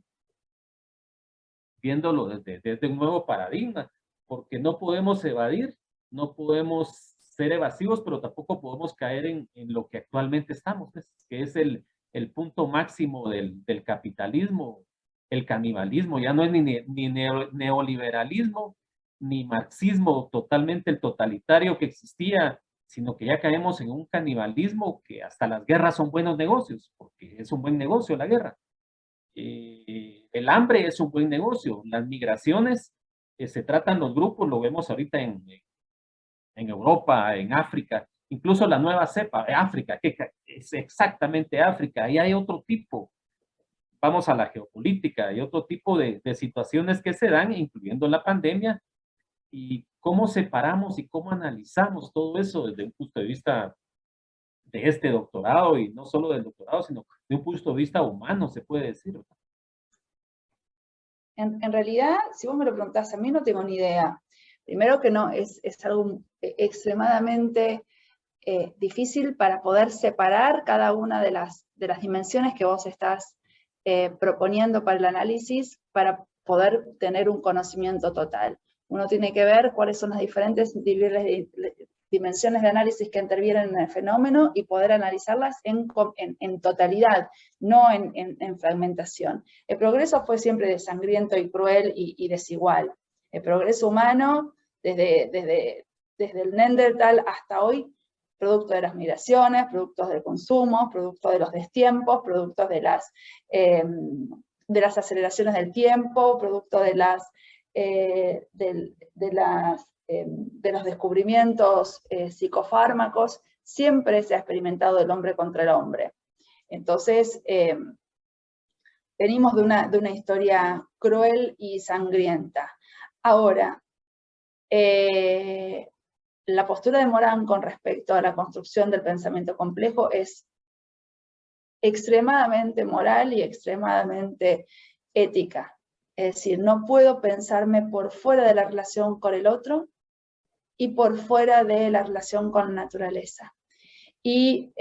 Viéndolo desde un nuevo paradigma, porque no podemos evadir, no podemos ser evasivos, pero tampoco podemos caer en lo que actualmente estamos, que es el punto máximo del capitalismo, el canibalismo. Ya no es ni neoliberalismo, ni marxismo totalmente el totalitario que existía, sino que ya caemos en un canibalismo que hasta las guerras son buenos negocios, porque es un buen negocio la guerra. El hambre es un buen negocio, las migraciones, se tratan los grupos, lo vemos ahorita en Europa, en África, incluso la nueva cepa, África, que es exactamente África, y hay otro tipo, vamos a la geopolítica, hay otro tipo de situaciones que se dan, incluyendo la pandemia, y cómo separamos y cómo analizamos todo eso desde un punto de vista de este doctorado, y no solo del doctorado, sino de un punto de vista humano, se puede decir. En realidad, si vos me lo preguntás, a mí no tengo ni idea. Primero que no, es algo extremadamente difícil para poder separar cada una de las dimensiones que vos estás proponiendo para el análisis, para poder tener un conocimiento total. Uno tiene que ver cuáles son las diferentes dimensiones de análisis que intervienen en el fenómeno y poder analizarlas en totalidad, no en fragmentación. El progreso fue siempre desangriento y cruel y desigual. El progreso humano, desde el Neandertal hasta hoy, producto de las migraciones, productos del consumo, producto de los destiempos, productos de las aceleraciones del tiempo, producto de los descubrimientos psicofármacos, siempre se ha experimentado el hombre contra el hombre. Entonces, venimos de una historia cruel y sangrienta. Ahora, la postura de Morán con respecto a la construcción del pensamiento complejo es extremadamente moral y extremadamente ética. Es decir, no puedo pensarme por fuera de la relación con el otro y por fuera de la relación con la naturaleza. Y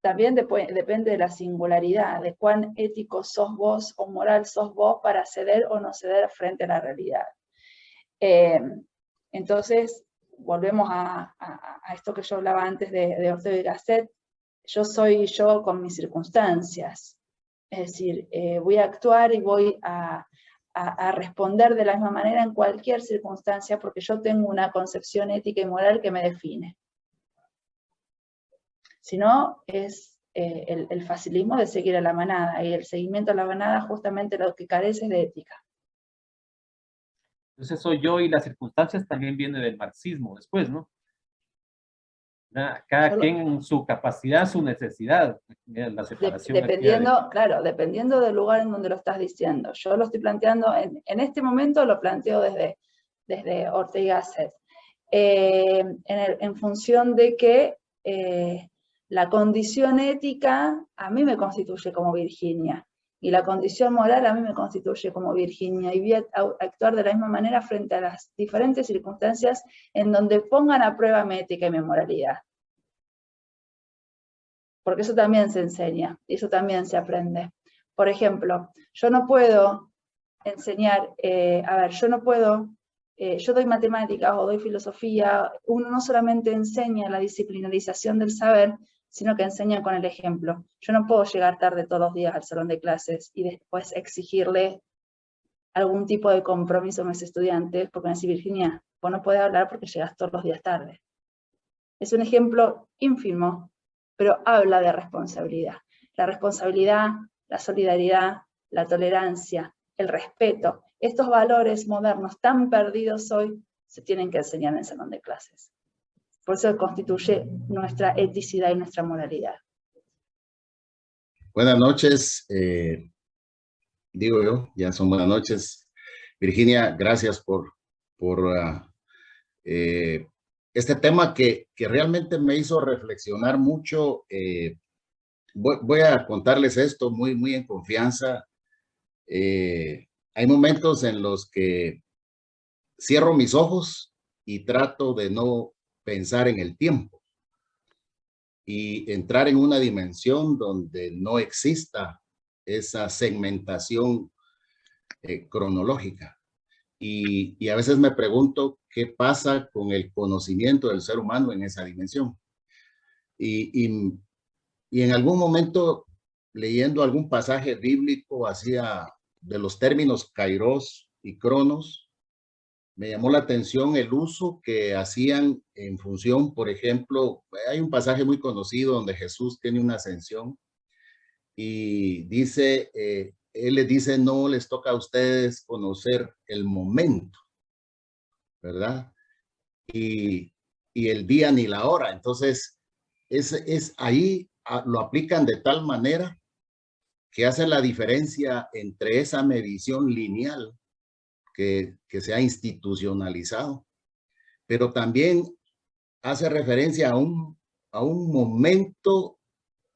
también depende de la singularidad, de cuán ético sos vos o moral sos vos para ceder o no ceder frente a la realidad. Entonces, volvemos a esto que yo hablaba antes de Ortega y Gasset. Yo soy yo con mis circunstancias. Es decir, voy a actuar y voy a responder de la misma manera en cualquier circunstancia porque yo tengo una concepción ética y moral que me define. Si no, es el facilismo de seguir a la manada, y el seguimiento a la manada justamente lo que carece es de ética. Entonces soy yo y las circunstancias también viene del marxismo después, ¿no? Cada quien en su capacidad, su necesidad, la separación. Dependiendo del lugar en donde lo estás diciendo. Yo lo estoy planteando, en este momento lo planteo desde Ortega y Gasset, en función de que la condición ética a mí me constituye como Virginia, y la condición moral a mí me constituye como Virginia, y voy a actuar de la misma manera frente a las diferentes circunstancias en donde pongan a prueba mi ética y mi moralidad. Porque eso también se enseña, y eso también se aprende. Por ejemplo, yo no puedo enseñar, yo doy matemáticas o doy filosofía, uno no solamente enseña la disciplinarización del saber, sino que enseña con el ejemplo. Yo no puedo llegar tarde todos los días al salón de clases y después exigirle algún tipo de compromiso a mis estudiantes, porque me dice, Virginia, vos no podés hablar porque llegas todos los días tarde. Es un ejemplo ínfimo, pero habla de responsabilidad. La responsabilidad, la solidaridad, la tolerancia, el respeto, estos valores modernos tan perdidos hoy, se tienen que enseñar en el salón de clases. Por eso constituye nuestra eticidad y nuestra moralidad. Buenas noches, digo yo, ya son buenas noches. Virginia, gracias por este tema que realmente me hizo reflexionar mucho. Voy a contarles esto muy en confianza. Hay momentos en los que cierro mis ojos y trato de no pensar en el tiempo y entrar en una dimensión donde no exista esa segmentación cronológica. Y a veces me pregunto qué pasa con el conocimiento del ser humano en esa dimensión. Y en algún momento, leyendo algún pasaje bíblico hacía de los términos kairos y cronos, me llamó la atención el uso que hacían en función, por ejemplo, hay un pasaje muy conocido donde Jesús tiene una ascensión y dice, él les dice, no les toca a ustedes conocer el momento, ¿verdad? Y el día ni la hora. Entonces, ahí lo aplican de tal manera que hacen la diferencia entre esa medición lineal que se ha institucionalizado, pero también hace referencia a un momento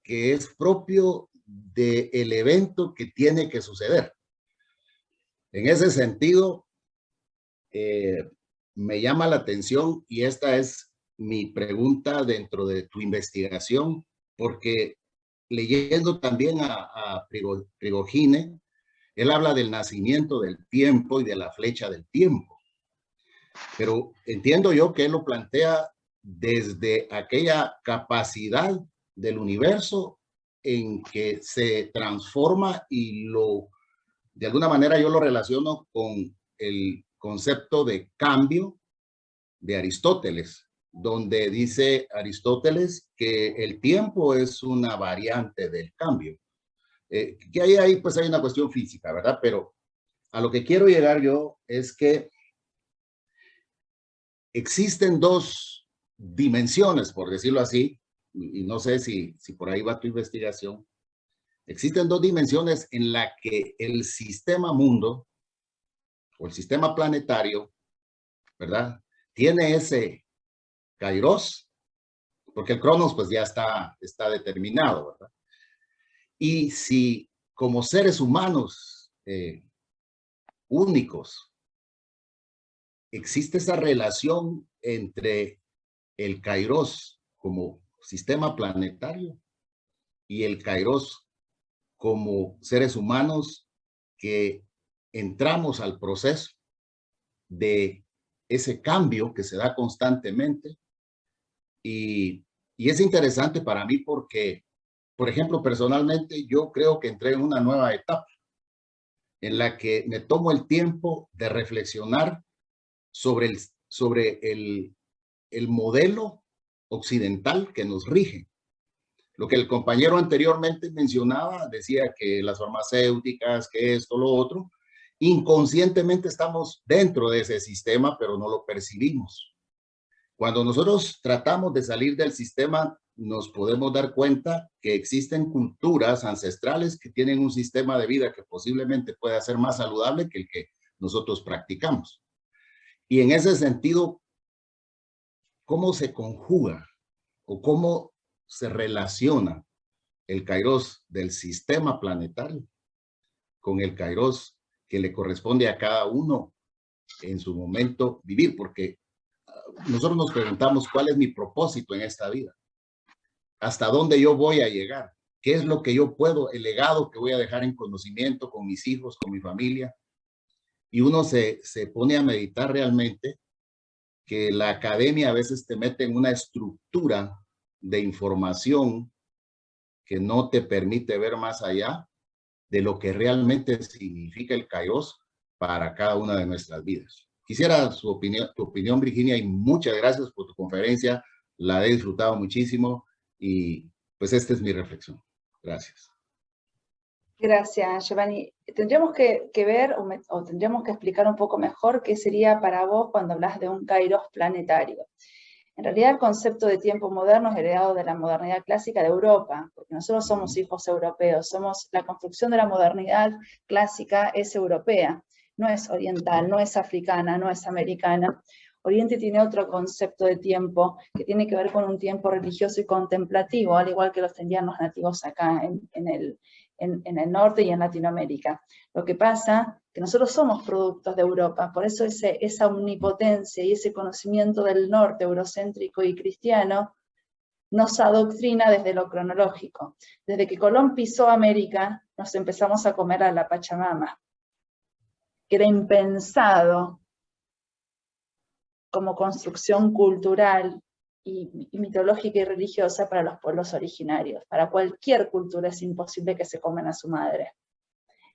que es propio del evento que tiene que suceder. En ese sentido, me llama la atención, y esta es mi pregunta dentro de tu investigación, porque leyendo también a Prigogine, él habla del nacimiento del tiempo y de la flecha del tiempo. Pero entiendo yo que él lo plantea desde aquella capacidad del universo en que se transforma y lo de alguna manera yo lo relaciono con el concepto de cambio de Aristóteles, donde dice Aristóteles que el tiempo es una variante del cambio. Que ahí pues hay una cuestión física, ¿verdad? Pero a lo que quiero llegar yo es que existen dos dimensiones, por decirlo así, y no sé si por ahí va tu investigación. Existen dos dimensiones en la que el sistema mundo o el sistema planetario, ¿verdad? Tiene ese kairos, porque el cronos pues ya está determinado, ¿verdad? Y si como seres humanos únicos existe esa relación entre el kairos como sistema planetario y el kairos como seres humanos que entramos al proceso de ese cambio que se da constantemente. Y es interesante para mí porque, por ejemplo, personalmente yo creo que entré en una nueva etapa en la que me tomo el tiempo de reflexionar sobre el modelo occidental que nos rige. Lo que el compañero anteriormente mencionaba, decía que las farmacéuticas, que esto, lo otro, inconscientemente estamos dentro de ese sistema, pero no lo percibimos. Cuando nosotros tratamos de salir del sistema, nos podemos dar cuenta que existen culturas ancestrales que tienen un sistema de vida que posiblemente pueda ser más saludable que el que nosotros practicamos. Y en ese sentido, ¿cómo se conjuga o cómo se relaciona el kairos del sistema planetario con el kairos que le corresponde a cada uno en su momento vivir? Porque nosotros nos preguntamos cuál es mi propósito en esta vida, hasta dónde yo voy a llegar, qué es lo que yo puedo, el legado que voy a dejar en conocimiento con mis hijos, con mi familia. Y uno se pone a meditar realmente que la academia a veces te mete en una estructura de información que no te permite ver más allá de lo que realmente significa el kairos para cada una de nuestras vidas. Quisiera tu opinión, Virginia, y muchas gracias por tu conferencia. La he disfrutado muchísimo y pues esta es mi reflexión. Gracias. Gracias, Giovanni. Tendríamos que ver o tendríamos que explicar un poco mejor qué sería para vos cuando hablas de un kairos planetario. En realidad el concepto de tiempo moderno es heredado de la modernidad clásica de Europa, porque nosotros somos hijos europeos, la construcción de la modernidad clásica es europea, no es oriental, no es africana, no es americana. Oriente tiene otro concepto de tiempo que tiene que ver con un tiempo religioso y contemplativo, al igual que los tenían los nativos acá en el norte y en Latinoamérica. Lo que pasa es que nosotros somos productos de Europa, por eso esa omnipotencia y ese conocimiento del norte eurocéntrico y cristiano nos adoctrina desde lo cronológico. Desde que Colón pisó América, nos empezamos a comer a la Pachamama, que era impensado como construcción cultural y mitológica y religiosa para los pueblos originarios. Para cualquier cultura es imposible que se coman a su madre.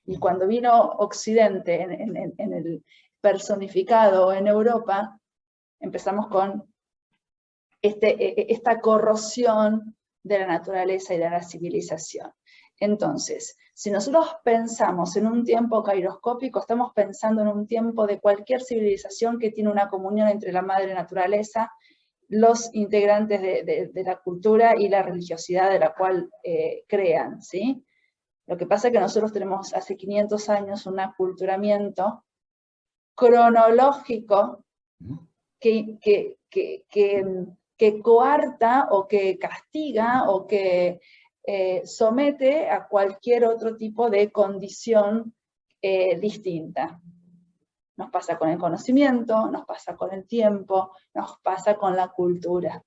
Y cuando vino Occidente en el personificado en Europa, empezamos con esta corrosión de la naturaleza y de la civilización. Entonces, si nosotros pensamos en un tiempo kairoscópico, estamos pensando en un tiempo de cualquier civilización que tiene una comunión entre la madre naturaleza, los integrantes de la cultura y la religiosidad de la cual crean, ¿sí? Lo que pasa es que nosotros tenemos hace 500 años un aculturamiento cronológico que coarta o que castiga o que somete a cualquier otro tipo de condición distinta. Nos pasa con el conocimiento, nos pasa con el tiempo, nos pasa con la cultura.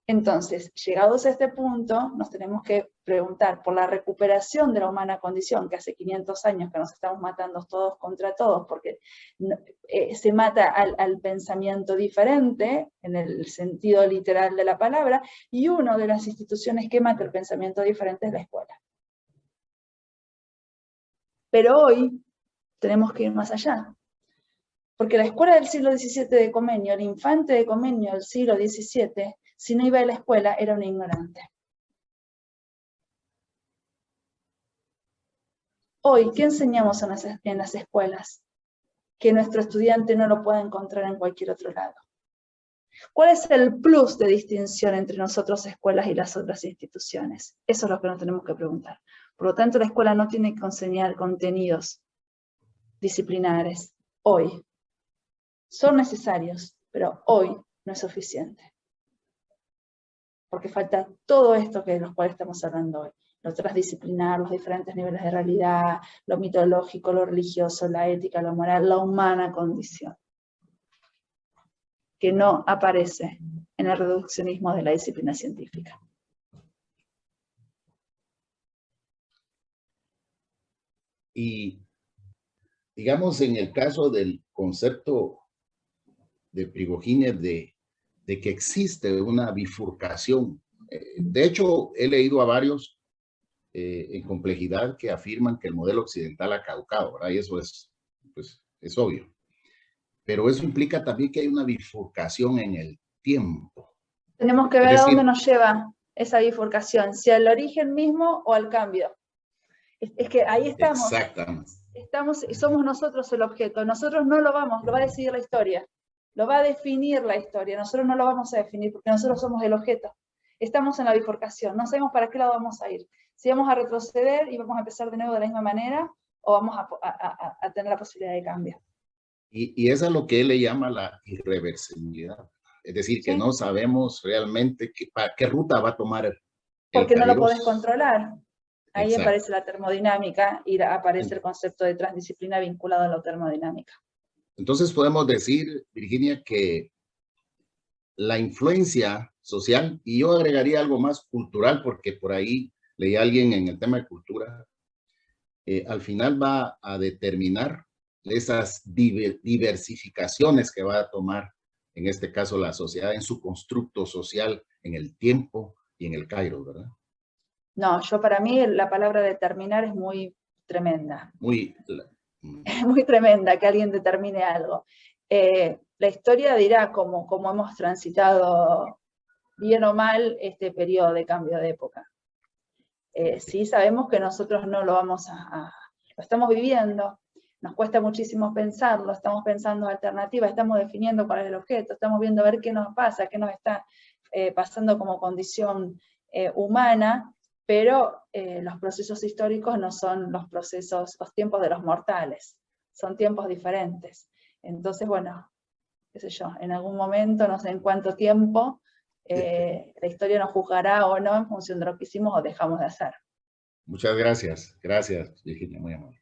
Entonces, llegados a este punto, nos tenemos que preguntar por la recuperación de la humana condición, que hace 500 años que nos estamos matando todos contra todos, porque se mata al pensamiento diferente, en el sentido literal de la palabra, y una de las instituciones que mata el pensamiento diferente es la escuela. Pero hoy tenemos que ir más allá. Porque la escuela del siglo XVII de Comenius, el infante de Comenius del siglo XVII, si no iba a la escuela, era un ignorante. Hoy, ¿qué enseñamos en las escuelas? Que nuestro estudiante no lo puede encontrar en cualquier otro lado. ¿Cuál es el plus de distinción entre nosotros, escuelas, y las otras instituciones? Eso es lo que nos tenemos que preguntar. Por lo tanto, la escuela no tiene que enseñar contenidos disciplinares hoy. Son necesarios, pero hoy no es suficiente. Porque falta todo esto de los cuales estamos hablando hoy. Lo transdisciplinar, los diferentes niveles de realidad, lo mitológico, lo religioso, la ética, la moral, la humana condición. Que no aparece en el reduccionismo de la disciplina científica. Y digamos, en el caso del concepto de Prigogine de que existe una bifurcación. De hecho, he leído a varios en complejidad que afirman que el modelo occidental ha caducado, ¿verdad? Y eso es, pues, es obvio. Pero eso implica también que hay una bifurcación en el tiempo. Tenemos que ver a dónde nos lleva esa bifurcación, si al origen mismo o al cambio. Es que ahí estamos. Exactamente. Estamos y somos nosotros el objeto. Nosotros no lo vamos, lo va a decidir la historia. Lo va a definir la historia. Nosotros no lo vamos a definir porque nosotros somos el objeto. Estamos en la bifurcación. No sabemos para qué lado vamos a ir. Si vamos a retroceder y vamos a empezar de nuevo de la misma manera o vamos a tener la posibilidad de cambio. Y eso es lo que él le llama la irreversibilidad. Es decir, que no sabemos realmente qué ruta va a tomar el porque no lo Kairos. podés controlar. Ahí Exacto. aparece la termodinámica y aparece el concepto de transdisciplina vinculado a la termodinámica. Entonces podemos decir, Virginia, que la influencia social, y yo agregaría algo más cultural, porque por ahí leí a alguien en el tema de cultura, al final va a determinar esas diversificaciones que va a tomar, en este caso, la sociedad en su constructo social, en el tiempo y en el Kairos, ¿verdad? No, para mí la palabra determinar es muy tremenda. Es muy tremenda que alguien determine algo. La historia dirá cómo hemos transitado, bien o mal, este periodo de cambio de época. Sí sabemos que nosotros no lo vamos lo estamos viviendo, nos cuesta muchísimo pensarlo, estamos pensando alternativas, estamos definiendo cuál es el objeto, estamos viendo a ver qué nos pasa, qué nos está pasando como condición humana, pero los procesos históricos no son los tiempos de los mortales, son tiempos diferentes. Entonces, bueno, qué sé yo, en algún momento, no sé en cuánto tiempo, la historia nos juzgará o no en función de lo que hicimos o dejamos de hacer. Muchas gracias. Gracias, Virginia, muy amable.